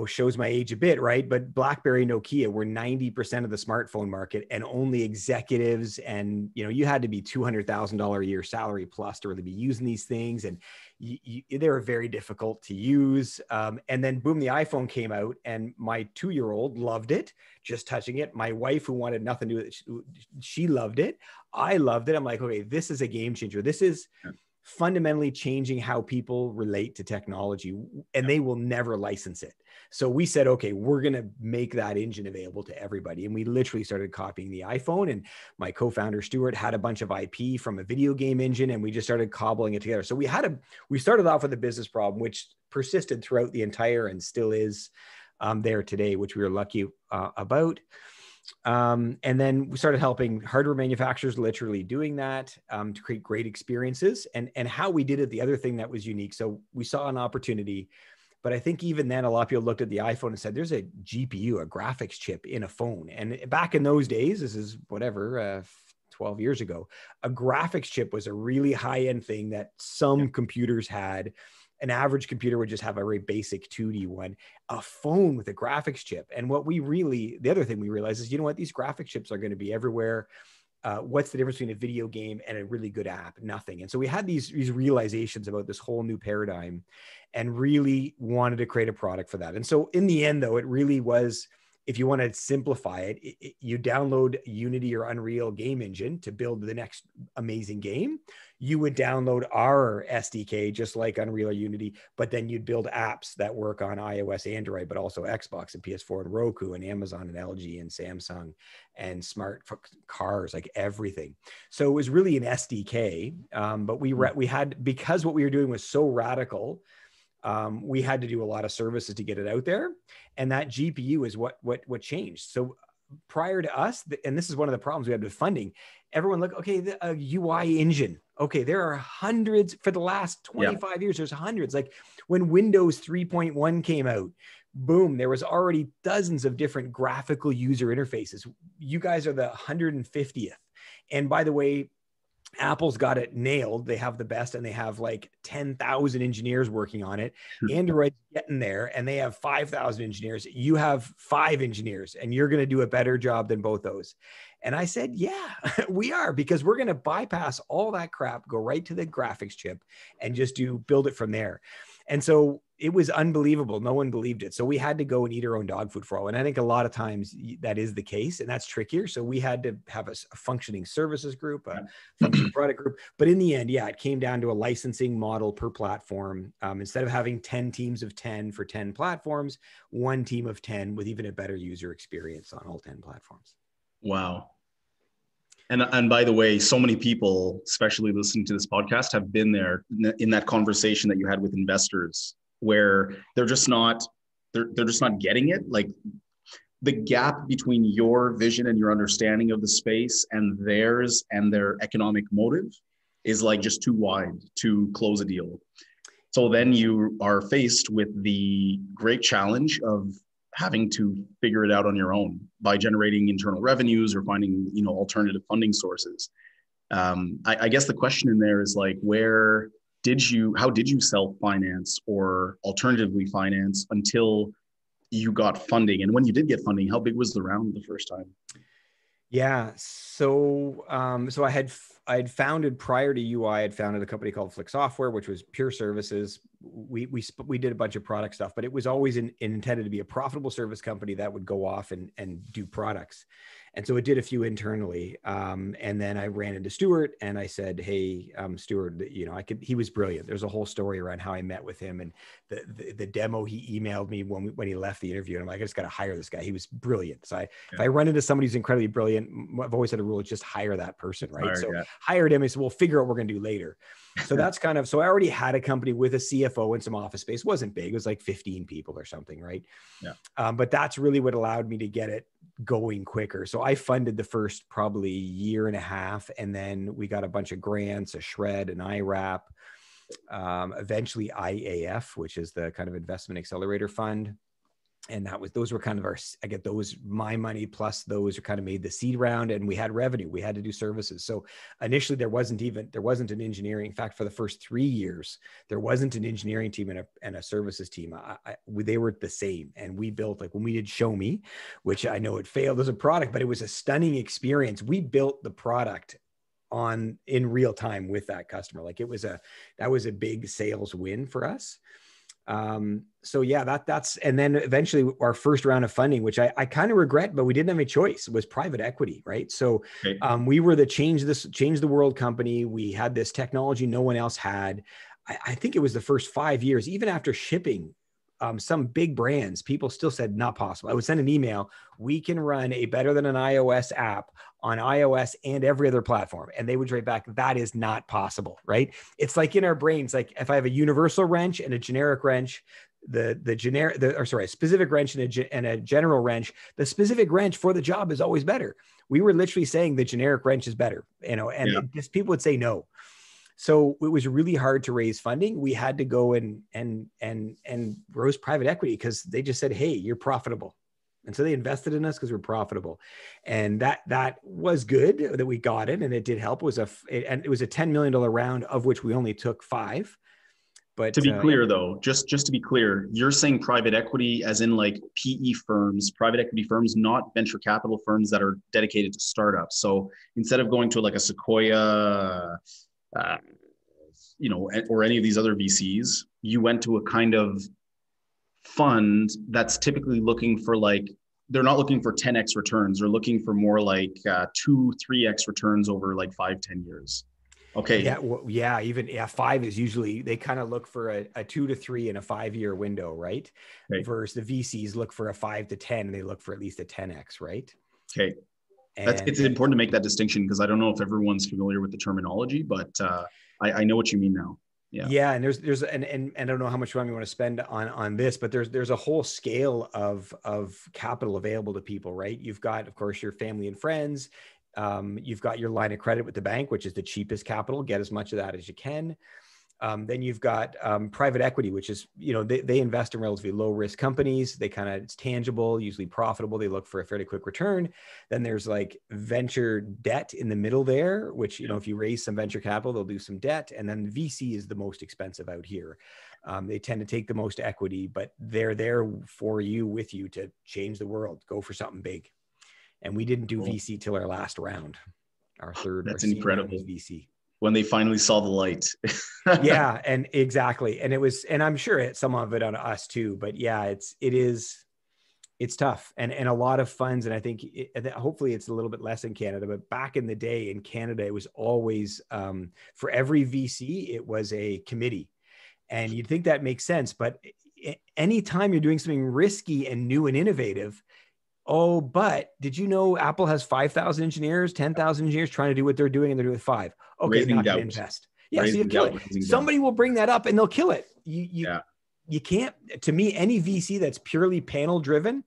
shows my age a bit, right? But BlackBerry, Nokia were 90% of the smartphone market and only executives. And, you had to be $200,000 a year salary plus to really be using these things. And they were very difficult to use. And then boom, the iPhone came out and my 2-year-old loved it, just touching it. My wife, who wanted nothing to do with it, she loved it. I loved it. I'm like, okay, this is a game changer. This is fundamentally changing how people relate to technology, and they will never license it. So we said, okay, we're going to make that engine available to everybody. And we literally started copying the iPhone, and my co-founder Stuart had a bunch of IP from a video game engine, and we just started cobbling it together. So we started off with a business problem, which persisted throughout the entire and still is there today, which we were lucky about. And then we started helping hardware manufacturers, literally doing that to create great experiences. And how we did it, the other thing that was unique. So we saw an opportunity, but I think even then a lot of people looked at the iPhone and said, there's a GPU, a graphics chip in a phone. And back in those days, this is 12 years ago, a graphics chip was a really high-end thing that some computers had. An average computer would just have a very basic 2D one, a phone with a graphics chip. And the other thing we realized is, these graphics chips are going to be everywhere. What's the difference between a video game and a really good app? Nothing. And so we had these realizations about this whole new paradigm and really wanted to create a product for that. And so in the end, though, if you want to simplify it, you download Unity or Unreal game engine to build the next amazing game. You would download our SDK, just like Unreal or Unity, but then you'd build apps that work on iOS, Android, but also Xbox and PS4 and Roku and Amazon and LG and Samsung and smart cars, like everything. So it was really an SDK, but we had, because what we were doing was so radical, we had to do a lot of services to get it out there. And that GPU is what changed. So prior to us, and this is one of the problems we had with funding, everyone look, okay, the UI engine. Okay, there are hundreds for the last 25 years. There's hundreds. Like when Windows 3.1 came out, boom, there was already dozens of different graphical user interfaces. You guys are the 150th. And by the way, Apple's got it nailed. They have the best, and they have like 10,000 engineers working on it. Android's getting there, and they have 5,000 engineers. You have 5 engineers, and you're going to do a better job than both those. And I said, yeah, we are, because we're going to bypass all that crap, go right to the graphics chip, and just build it from there. And so it was unbelievable. No one believed it. So we had to go and eat our own dog food for all. And I think a lot of times that is the case, and that's trickier. So we had to have a functioning services group, a functioning product group. But in the end, yeah, it came down to a licensing model per platform. Instead of having 10 teams of 10 for 10 platforms, 1 team of 10 with even a better user experience on all 10 platforms. Wow. And by the way, so many people, especially listening to this podcast, have been there in that conversation that you had with investors, where they're just not getting it. Like the gap between your vision and your understanding of the space and theirs and their economic motive is like just too wide to close a deal. So then you are faced with the great challenge of having to figure it out on your own by generating internal revenues or finding, alternative funding sources. I guess the question in there is like, how did you self-finance or alternatively finance until you got funding? And when you did get funding, how big was the round the first time? Yeah. So I had founded, prior to UI, I had founded a company called Flick Software, which was pure services. We did a bunch of product stuff, but it was always intended to be a profitable service company that would go off and do products. And so it did a few internally. And then I ran into Stuart and I said, hey, Stuart, he was brilliant. There's a whole story around how I met with him and the demo he emailed me when he left the interview. And I'm like, I just got to hire this guy. He was brilliant. So if I run into somebody who's incredibly brilliant, I've always had a rule, is just hire that person, right? Hired him. I said, we'll figure out what we're going to do later. So that's so I already had a company with a CFO and some office space. It wasn't big. It was like 15 people or something, right? Yeah. But that's really what allowed me to get it going quicker. So I funded the first probably year and a half, and then we got a bunch of grants, a shred, an IRAP, eventually IAF, which is the kind of investment accelerator fund. And those were kind of my money plus those are kind of made the seed round, and we had revenue. We had to do services. So initially there wasn't an engineering. In fact, for the first 3 years, there wasn't an engineering team and a services team. They were the same. And we built, like when we did Show Me, which I know it failed as a product, but it was a stunning experience. We built the product in real time with that customer. Like that was a big sales win for us. So yeah, and then eventually our first round of funding, which I kind of regret, but we didn't have a choice, was private equity, right? So, we were the change the world company. We had this technology no one else had. I think it was the first 5 years, even after shipping, some big brands, people still said not possible. I would send an email, we can run a better than an iOS app on iOS and every other platform. And they would write back, that is not possible, right? It's like in our brains, like if I have a universal wrench and a generic wrench, a specific wrench and a general wrench, the specific wrench for the job is always better. We were literally saying the generic wrench is better, just people would say no. So it was really hard to raise funding. We had to go and raise private equity because they just said, hey, you're profitable. And so they invested in us because we're profitable. And that was good that we got it. And it did help. It was a $10 million round, of which we only took 5. But to be clear, though, just to be clear, you're saying private equity as in like PE firms, private equity firms, not venture capital firms that are dedicated to startups. So instead of going to like a Sequoia, or any of these other VCs, you went to a kind of fund that's typically looking for like they're not looking for 10x returns. They're looking for more like 2-3x returns over like 5-10 years. Okay. Yeah, well, yeah, even yeah, five is usually they kind of look for a 2 to 3 in a 5 year window, right? Okay. Versus the VCs look for a 5 to 10, and they look for at least a 10x, right? Okay. And It's important to make that distinction because I don't know if everyone's familiar with the terminology, but I know what you mean now. Yeah. yeah, and there's and I don't know how much time you want to spend on this, but there's a whole scale of capital available to people, right? You've got, of course, your family and friends. You've got your line of credit with the bank, which is the cheapest capital. Get as much of that as you can. Then you've got private equity, which is, they invest in relatively low risk companies. They kind of, it's tangible, usually profitable. They look for a fairly quick return. Then there's like venture debt in the middle there, which, if you raise some venture capital, they'll do some debt. And then VC is the most expensive out here. They tend to take the most equity, but they're there for you, with you, to change the world, go for something big. And we didn't do VC till our last round. Our seed round was VC. When they finally saw the light. Yeah, and exactly. And it was, and I'm sure some of it on us too, but yeah, it's tough, and a lot of funds. And I think hopefully it's a little bit less in Canada, but back in the day in Canada, it was always, for every VC, it was a committee. And you'd think that makes sense, but anytime you're doing something risky and new and innovative, oh, but did you know Apple has 5,000 engineers, 10,000 engineers trying to do what they're doing, and they're doing 5? Okay, not going to invest. Yeah, so you kill it. Somebody will bring that up and they'll kill it. You can't, to me, any VC that's purely panel driven,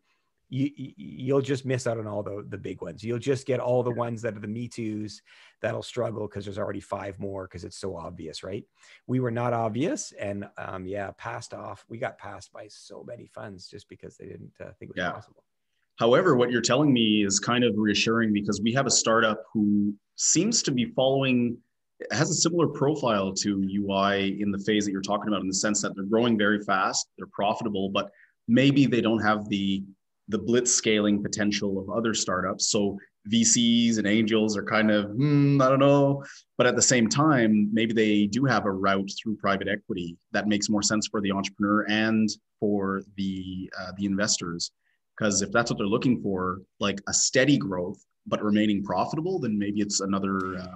you'll just miss out on all the big ones. You'll just get all the ones that are the Me Too's that'll struggle because there's already 5 more because it's so obvious, right? We were not obvious, and passed off. We got passed by so many funds just because they didn't think it was possible. However, what you're telling me is kind of reassuring because we have a startup who seems to be has a similar profile to You.i in the phase that you're talking about, in the sense that they're growing very fast, they're profitable, but maybe they don't have the blitz scaling potential of other startups. So VCs and angels are kind of, I don't know. But at the same time, maybe they do have a route through private equity that makes more sense for the entrepreneur and for the investors. Because if that's what they're looking for, like a steady growth, but remaining profitable, then maybe it's another.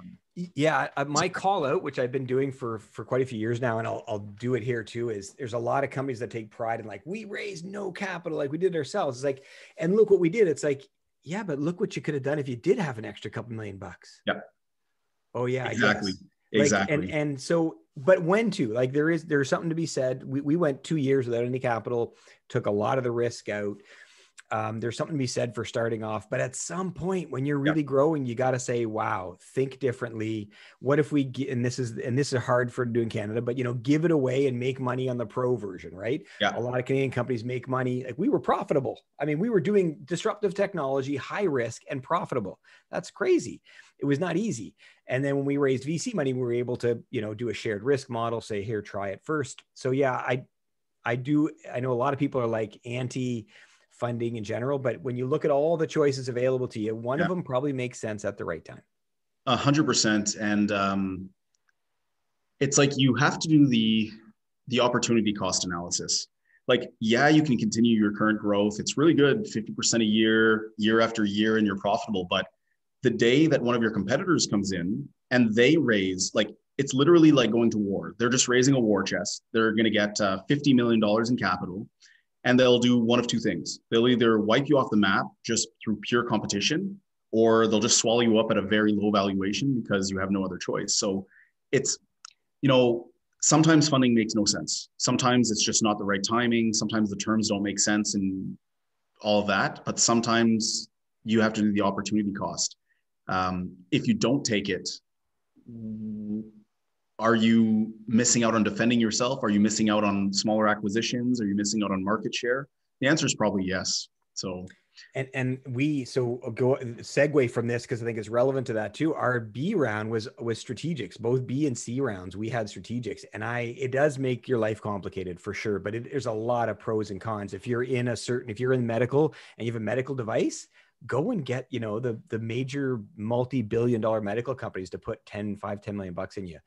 My call out, which I've been doing for quite a few years now, and I'll do it here too, is there's a lot of companies that take pride in like, we raised no capital, like we did it ourselves. It's like, and look what we did. It's like, yeah, but look what you could have done if you did have an extra couple $1 million. Yeah. Oh yeah. Exactly. Like, exactly. And so, but when to, like, there's something to be said. We went 2 years without any capital, took a lot of the risk out. There's something to be said for starting off, but at some point when you're really growing, you got to say, wow, think differently. What if we get, and this is hard for doing Canada, but give it away and make money on the pro version, right? Yeah. A lot of Canadian companies make money. Like, we were profitable. I mean, we were doing disruptive technology, high risk and profitable. That's crazy. It was not easy. And then when we raised VC money, we were able to, do a shared risk model, say, here, try it first. So yeah, I know a lot of people are like anti funding in general, but when you look at all the choices available to you, one of them probably makes sense at the right time. 100%. And it's like you have to do the opportunity cost analysis. Like, yeah, you can continue your current growth. It's really good, 50% a year after year, and you're profitable. But the day that one of your competitors comes in and they raise, like, it's literally like going to war. They're just raising a war chest. They're going to get $50 million in capital. And they'll do one of two things. They'll either wipe you off the map just through pure competition, or they'll just swallow you up at a very low valuation because you have no other choice. So it's, sometimes funding makes no sense. Sometimes it's just not the right timing. Sometimes the terms don't make sense and all of that. But sometimes you have to do the opportunity cost. If you don't take it, are you missing out on defending yourself? Are you missing out on smaller acquisitions? Are you missing out on market share? The answer is probably yes. So, go segue from this, because I think it's relevant to that too. Our B round was strategics. Both B and C rounds, we had strategics, and it does make your life complicated for sure. But there's a lot of pros and cons. If you're in medical and you have a medical device, go and get the major multi-billion-dollar medical companies to put $10 million bucks in you.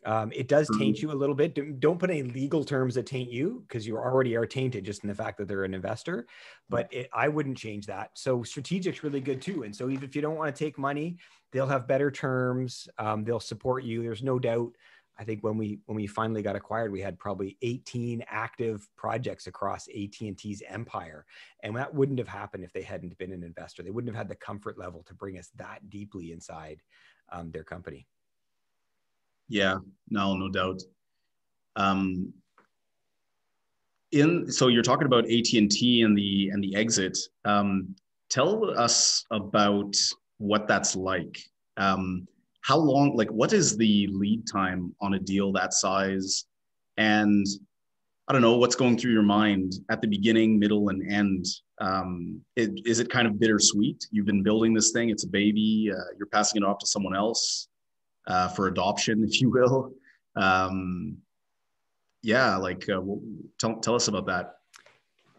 It does taint you a little bit. Don't put any legal terms that taint you, because you already are tainted just in the fact that they're an investor. But I wouldn't change that. So strategic's really good too. And so even if you don't want to take money, they'll have better terms. They'll support you. There's no doubt. I think when we finally got acquired, we had probably 18 active projects across AT&T's empire. And that wouldn't have happened if they hadn't been an investor. They wouldn't have had the comfort level to bring us that deeply inside their company. Yeah, no doubt. So you're talking about AT&T and the exit. Tell us about what that's like. How long, like, what is the lead time on a deal that size? And I don't know, what's going through your mind at the beginning, middle, and end? Is it kind of bittersweet? You've been building this thing, it's a baby, you're passing it off to someone else for adoption, if you will. Yeah, like, tell us about that.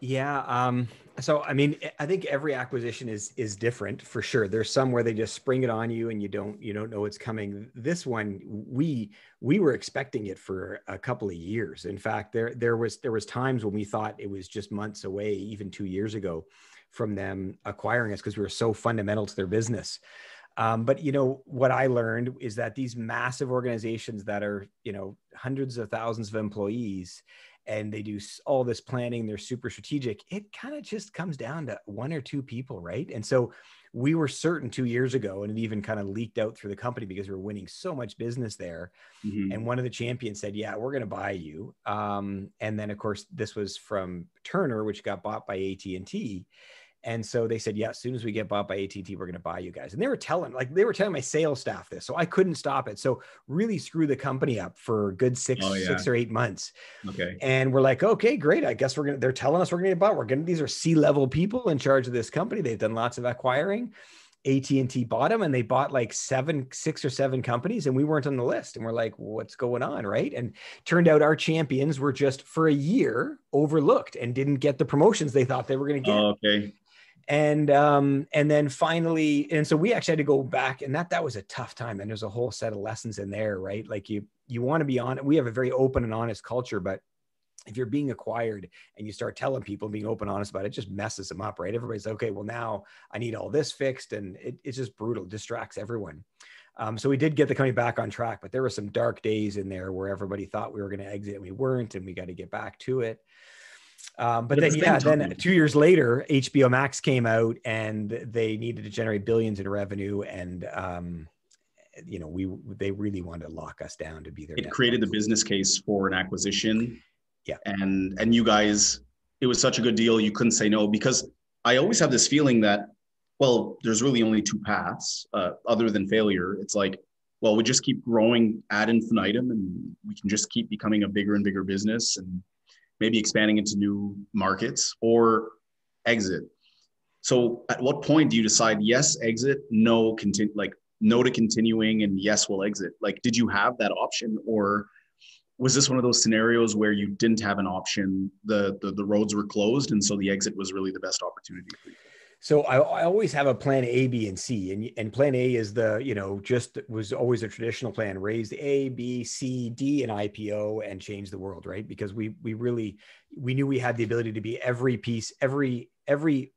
Yeah. So, I mean, I think every acquisition is different for sure. There's some where they just spring it on you and you don't know it's coming. This one, we were expecting it for a couple of years. In fact, there was times when we thought it was just months away, even 2 years ago, from them acquiring us, because we were so fundamental to their business. But what I learned is that these massive organizations that are, hundreds of thousands of employees, and they do all this planning, they're super strategic, it kind of just comes down to one or two people, right? And so we were certain 2 years ago, and it even kind of leaked out through the company because we were winning so much business there. Mm-hmm. And one of the champions said, yeah, we're going to buy you. And then, of course, this was from Turner, which got bought by AT&T. And so they said, yeah, as soon as we get bought by AT&T, we're going to buy you guys. And they were telling my sales staff this, so I couldn't stop it. So really screw the company up for a good 6 or 8 months. Okay. And we're like, okay, great. I guess they're telling us we're going to get bought. These are C-level people in charge of this company. They've done lots of acquiring. AT&T bought them, and they bought like 6 or 7 companies, and we weren't on the list. And we're like, what's going on, right? And turned out our champions were just for a year overlooked and didn't get the promotions they thought they were going to get. Oh, okay. And then finally, and so we actually had to go back, and that was a tough time. And there's a whole set of lessons in there, right? Like you want to be on it. We have a very open and honest culture, but if you're being acquired and you start telling people, being open and honest about it, it just messes them up, right? Everybody's okay, well, now I need all this fixed, and it's just brutal, distracts everyone. So we did get the company back on track, but there were some dark days in there where everybody thought we were going to exit and we weren't, and we got to get back to it. But then 2 years later, HBO Max came out, and they needed to generate billions in revenue. And, they really wanted to lock us down to be there. It created the business case for an acquisition. Yeah. And you guys, it was such a good deal, you couldn't say no, because I always have this feeling that, well, there's really only 2 paths other than failure. It's like, well, we just keep growing ad infinitum, and we can just keep becoming a bigger and bigger business, and maybe expanding into new markets, or exit. So at what point do you decide, yes, exit, no, continue, like no to continuing, and yes, we'll exit? Like, did you have that option, or was this one of those scenarios where you didn't have an option, the roads were closed, and so the exit was really the best opportunity for you? So I always have a plan A, B, and C, and plan A is just was always a traditional plan: raise A, B, C, D, and IPO, and change the world, right? Because we knew we had the ability to be every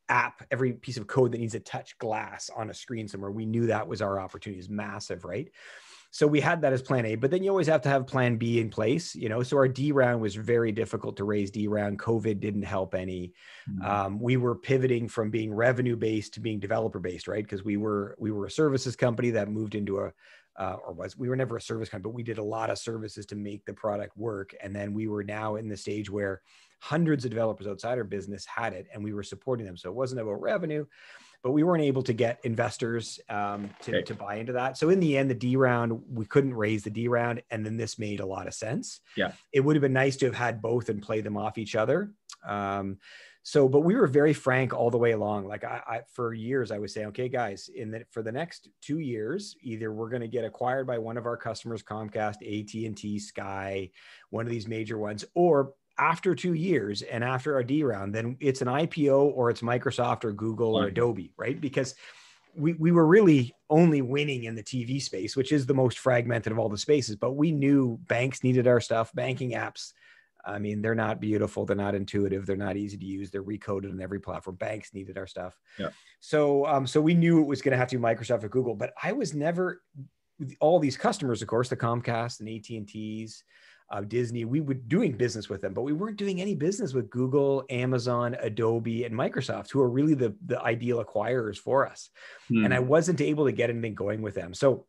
app, every piece of code that needs to touch glass on a screen somewhere. We knew that was our opportunity. Is massive, right? So we had that as plan A, but then you always have to have plan B in place, so our D round was very difficult to raise D round. COVID didn't help any. We were pivoting from being revenue-based to being developer-based, right? Because we were a services company that moved into we were never a service company, but we did a lot of services to make the product work. And then we were now in the stage where hundreds of developers outside our business had it, and we were supporting them. So it wasn't about revenue, but we weren't able to get investors to buy into that. So in the end, the D round, we couldn't raise the D round. And then this made a lot of sense. Yeah. It would have been nice to have had both and play them off each other. But we were very frank all the way along. Like I for years, I was saying, okay, guys, for the next 2 years, either we're going to get acquired by one of our customers, Comcast, AT&T, Sky, one of these major ones, or after 2 years and after our D round, then it's an IPO, or it's Microsoft or Google or Adobe, right? Because we were really only winning in the TV space, which is the most fragmented of all the spaces. But we knew banks needed our stuff. Banking apps, I mean, they're not beautiful, they're not intuitive, they're not easy to use, they're recoded on every platform. Banks needed our stuff. Yeah. So so we knew it was going to have to be Microsoft or Google. But I was never, all these customers, of course, the Comcast and AT&Ts, Disney, we were doing business with them, but we weren't doing any business with Google, Amazon, Adobe, and Microsoft, who are really the ideal acquirers for us. And I wasn't able to get anything going with them. So,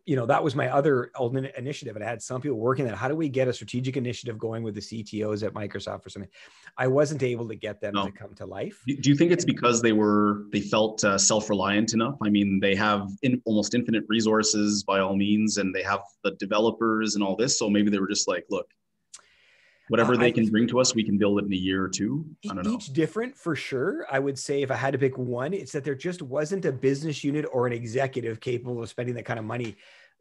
you know, that was my other initiative. And I had some people working on how do we get a strategic initiative going with the CTOs at Microsoft or something. I wasn't able to get them to come to life. Do you think it's because they felt self-reliant enough? I mean, they have almost infinite resources by all means, and they have the developers and all this. So maybe they were just like, look, whatever they can bring to us, we can build it in a year or two. I don't know. Each different for sure. I would say if I had to pick one, it's that there just wasn't a business unit or an executive capable of spending that kind of money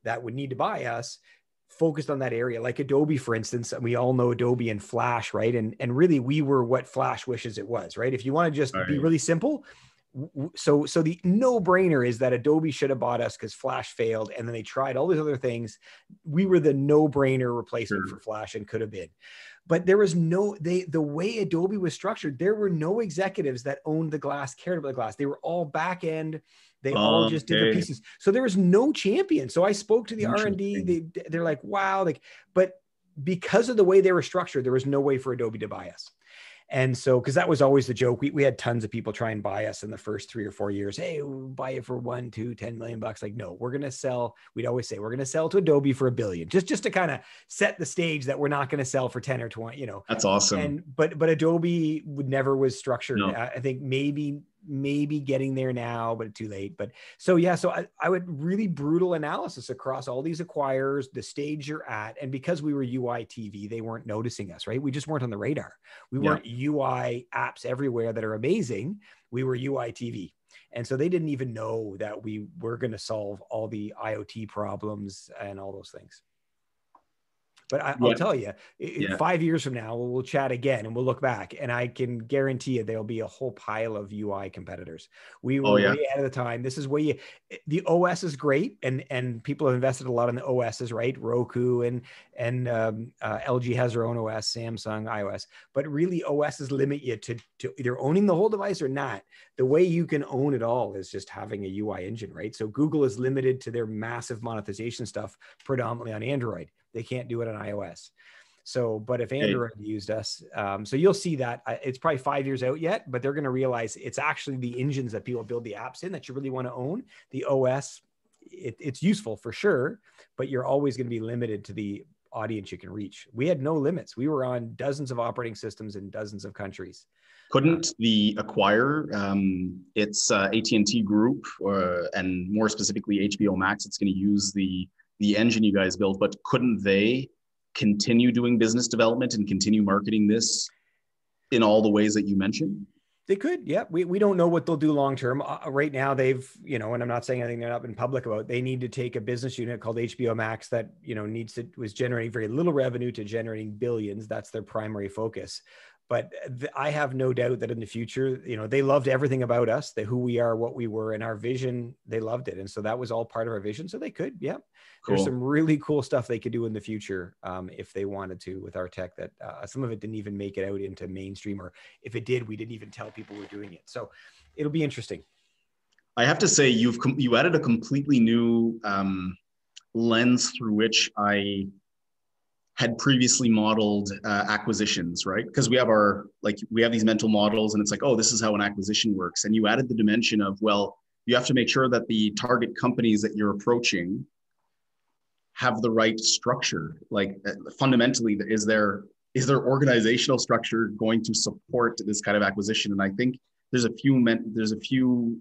that would need to buy us focused on that area. Like Adobe, for instance, and we all know Adobe and Flash, right? And really we were what Flash wishes it was, right? If you want to just be really simple, so the no-brainer is that Adobe should have bought us because Flash failed, and then they tried all these other things. We were the no-brainer replacement for Flash and could have been. But there was the way Adobe was structured, there were no executives that owned the glass, cared about the glass. They were all back end. They all just did the pieces. So there was no champion. So I spoke to the R&D. They're like, wow. But because of the way they were structured, there was no way for Adobe to buy us. And so, because that was always the joke, we had tons of people try and buy us in the first 3 or 4 years. Hey, we'll buy it for $1, $2, $10 million. Like, no, we're going to sell. We'd always say we're going to sell to Adobe for $1 billion, just to kind of set the stage that we're not going to sell for 10 or 20. You know, that's awesome. But Adobe was structured. No. I think maybe getting there now, but too late. But so, yeah, so I would really brutal analysis across all these acquirers, the stage you're at. And because we were You.i TV, they weren't noticing us, right? We just weren't on the radar. We weren't UI apps everywhere that are amazing. We were You.i TV. And so they didn't even know that we were going to solve all the IoT problems and all those things. But I'll tell you, 5 years from now, we'll chat again and we'll look back, and I can guarantee you there'll be a whole pile of UI competitors. We were way ahead of the time. This is where the OS is great, and people have invested a lot in the OSs, right? Roku and LG has their own OS, Samsung, iOS. But really, OSs limit you to either owning the whole device or not. The way you can own it all is just having a UI engine, right? So Google is limited to their massive monetization stuff predominantly on Android. They can't do it on iOS. So, but if Android used us, so you'll see that it's probably 5 years out yet, but they're going to realize it's actually the engines that people build the apps in that you really want to own. The OS, it's useful for sure, but you're always going to be limited to the audience you can reach. We had no limits. We were on dozens of operating systems in dozens of countries. Couldn't the acquire, it's AT&T Group, and more specifically HBO Max, it's going to use the engine you guys built, but couldn't they continue doing business development and continue marketing this in all the ways that you mentioned? They could, yeah. We don't know what they'll do long term. Right now, they've, and I'm not saying anything they're not been public about. They need to take a business unit called HBO Max that, was generating very little revenue to generating billions. That's their primary focus. But I have no doubt that in the future, they loved everything about us, who we are, what we were, and our vision. They loved it. And so that was all part of our vision. So they could, yeah. Cool. There's some really cool stuff they could do in the future if they wanted to with our tech that some of it didn't even make it out into mainstream, or if it did, we didn't even tell people we're doing it. So it'll be interesting. I have to say, you added a completely new lens through which I had previously modeled acquisitions, right? Because we have these mental models, and it's like, oh, this is how an acquisition works. And you added the dimension of, well, you have to make sure that the target companies that you're approaching have the right structure. Like fundamentally, is their organizational structure going to support this kind of acquisition? And I think there's a few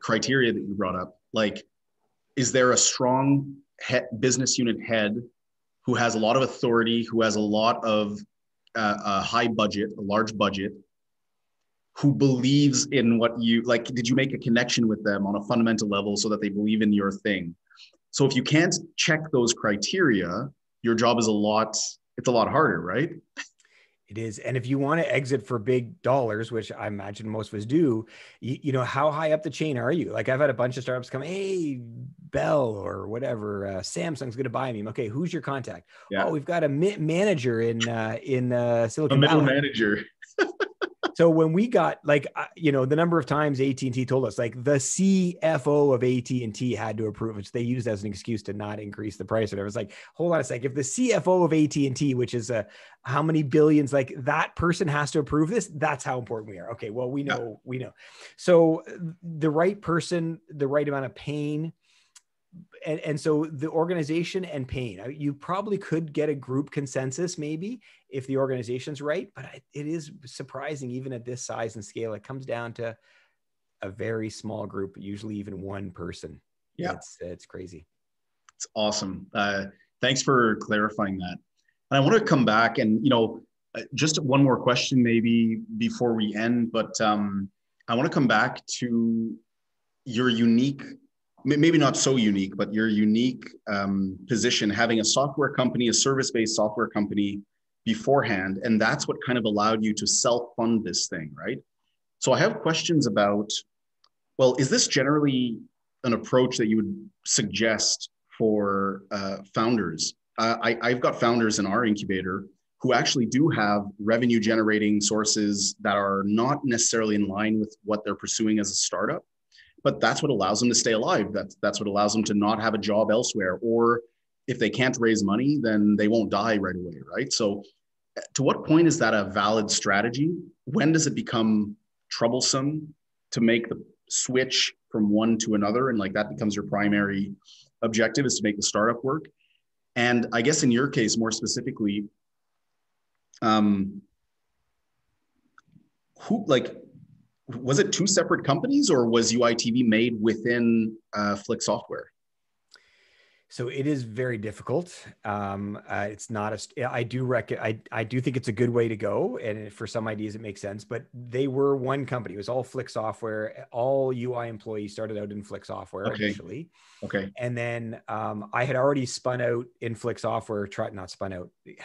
criteria that you brought up. Like, is there a strong business unit head who has a lot of authority, who has a lot of a large budget, who believes in what you like? Did you make a connection with them on a fundamental level so that they believe in your thing? So if you can't check those criteria, your job is it's a lot harder, right? It is. And if you want to exit for big dollars, which I imagine most of us do, you know, how high up the chain are you? Like I've had a bunch of startups come, hey, Bell or whatever, Samsung's going to buy me. Okay, who's your contact? Yeah. Oh, we've got a manager in Silicon A middle Valley. manager. So when we got like, you know, the number of times AT&T told us like the CFO of AT&T had to approve, which they used as an excuse to not increase the price or whatever. It's like, hold on a sec. If the CFO of AT&T, which is how many billions, like that person has to approve this, that's how important we are. Okay, well, we know. So the right person, the right amount of pain, and so the organization and pain, you probably could get a group consensus maybe if the organization's right, but it is surprising even at this size and scale, it comes down to a very small group, usually even one person. Yeah. It's crazy. It's awesome. Thanks for clarifying that. And I want to come back and, just one more question maybe before we end, but I want to come back to your unique, maybe not so unique, but your unique position, having a software company, a service-based software company beforehand. And that's what kind of allowed you to self-fund this thing, right? So I have questions about, well, is this generally an approach that you would suggest for founders? I've got founders in our incubator who actually do have revenue generating sources that are not necessarily in line with what they're pursuing as a startup. But that's what allows them to stay alive. That's what allows them to not have a job elsewhere. Or if they can't raise money, then they won't die right away, right? So to what point is that a valid strategy? When does it become troublesome to make the switch from one to another? And like that becomes your primary objective, is to make the startup work. And I guess in your case, more specifically, was it two separate companies, or was You.i TV made within Flick Software? So it is very difficult. It's not I do think it's a good way to go. And for some ideas, it makes sense, but they were one company. It was all Flick Software. All UI employees started out in Flick Software initially. Okay. And then I had already spun out in Flick Software,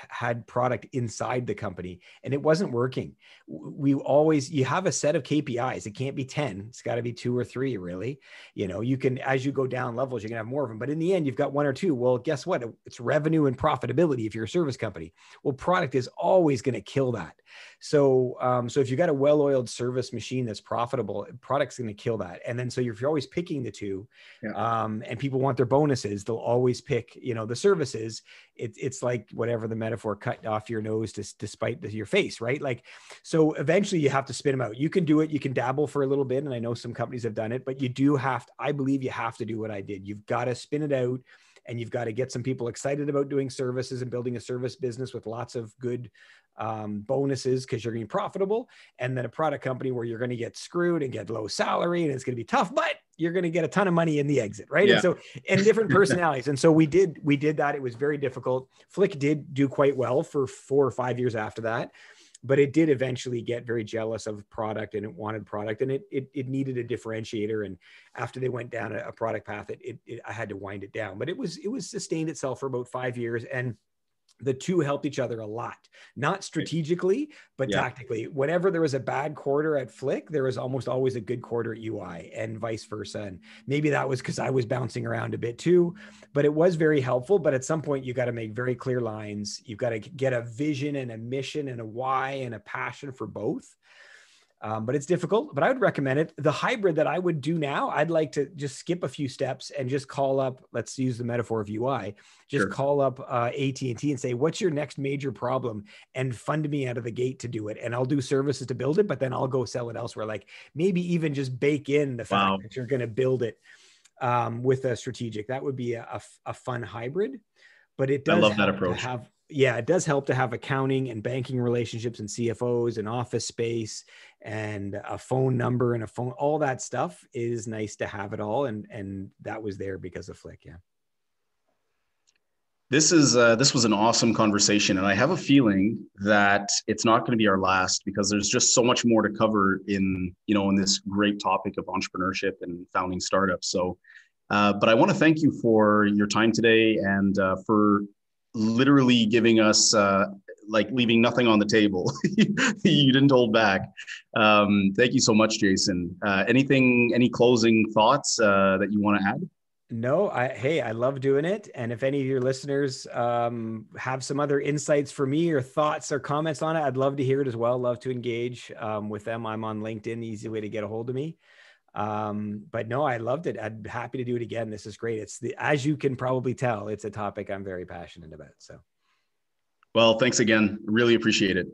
had product inside the company, and it wasn't working. You have a set of KPIs. It can't be 10. It's got to be 2 or 3, really. You can, as you go down levels, you can have more of them. But in the end, you've got 1 or 2. Well, guess what? It's revenue and profitability if you're a service company. Well, product is always going to kill that. So if you've got a well-oiled service machine that's profitable, product's going to kill that. And then, so if you're always picking the two, and people want their bonuses, they'll always pick, the services. It's like whatever the metaphor, cut off your nose to spite your face, right? Like, so eventually you have to spin them out. You can do it. You can dabble for a little bit. And I know some companies have done it, but I believe you have to do what I did. You've got to spin it out, and you've got to get some people excited about doing services and building a service business with lots of good bonuses, because you're going to be profitable. And then a product company where you're going to get screwed and get low salary, and it's going to be tough, but you're going to get a ton of money in the exit, right? Yeah. And different personalities. And so we did that. It was very difficult. Flick did do quite well for 4 or 5 years after that, but it did eventually get very jealous of product, and it wanted product, and it needed a differentiator. And after they went down a product path, I had to wind it down, but it was sustained itself for about 5 years. And the two helped each other a lot, not strategically, but tactically. Whenever there was a bad quarter at Flick, there was almost always a good quarter at UI, and vice versa. And maybe that was because I was bouncing around a bit too, but it was very helpful. But at some point, you got to make very clear lines. You've got to get a vision and a mission and a why and a passion for both. But it's difficult, but I would recommend it. The hybrid that I would do now, I'd like to just skip a few steps and just call up, let's use the metaphor of UI, call up AT&T and say, what's your next major problem? And fund me out of the gate to do it. And I'll do services to build it, but then I'll go sell it elsewhere. Like maybe even just bake in the fact that you're going to build it with a strategic. That would be a fun hybrid, but it does I love that approach. It does help to have accounting and banking relationships and CFOs and office space and a phone number and all that stuff is nice to have it all. And that was there because of Flick. Yeah. This was an awesome conversation. And I have a feeling that it's not going to be our last, because there's just so much more to cover in this great topic of entrepreneurship and founding startups. So, but I want to thank you for your time today, and for literally giving us like leaving nothing on the table. You didn't hold back. Thank you so much, Jason. Any closing thoughts that you want to add? No, hey, I love doing it. And if any of your listeners have some other insights for me or thoughts or comments on it, I'd love to hear it as well. Love to engage with them. I'm on LinkedIn, the easy way to get a hold of me. But no, I loved it. I'd be happy to do it again. This is great. As you can probably tell, it's a topic I'm very passionate about. So, well, thanks again. Really appreciate it.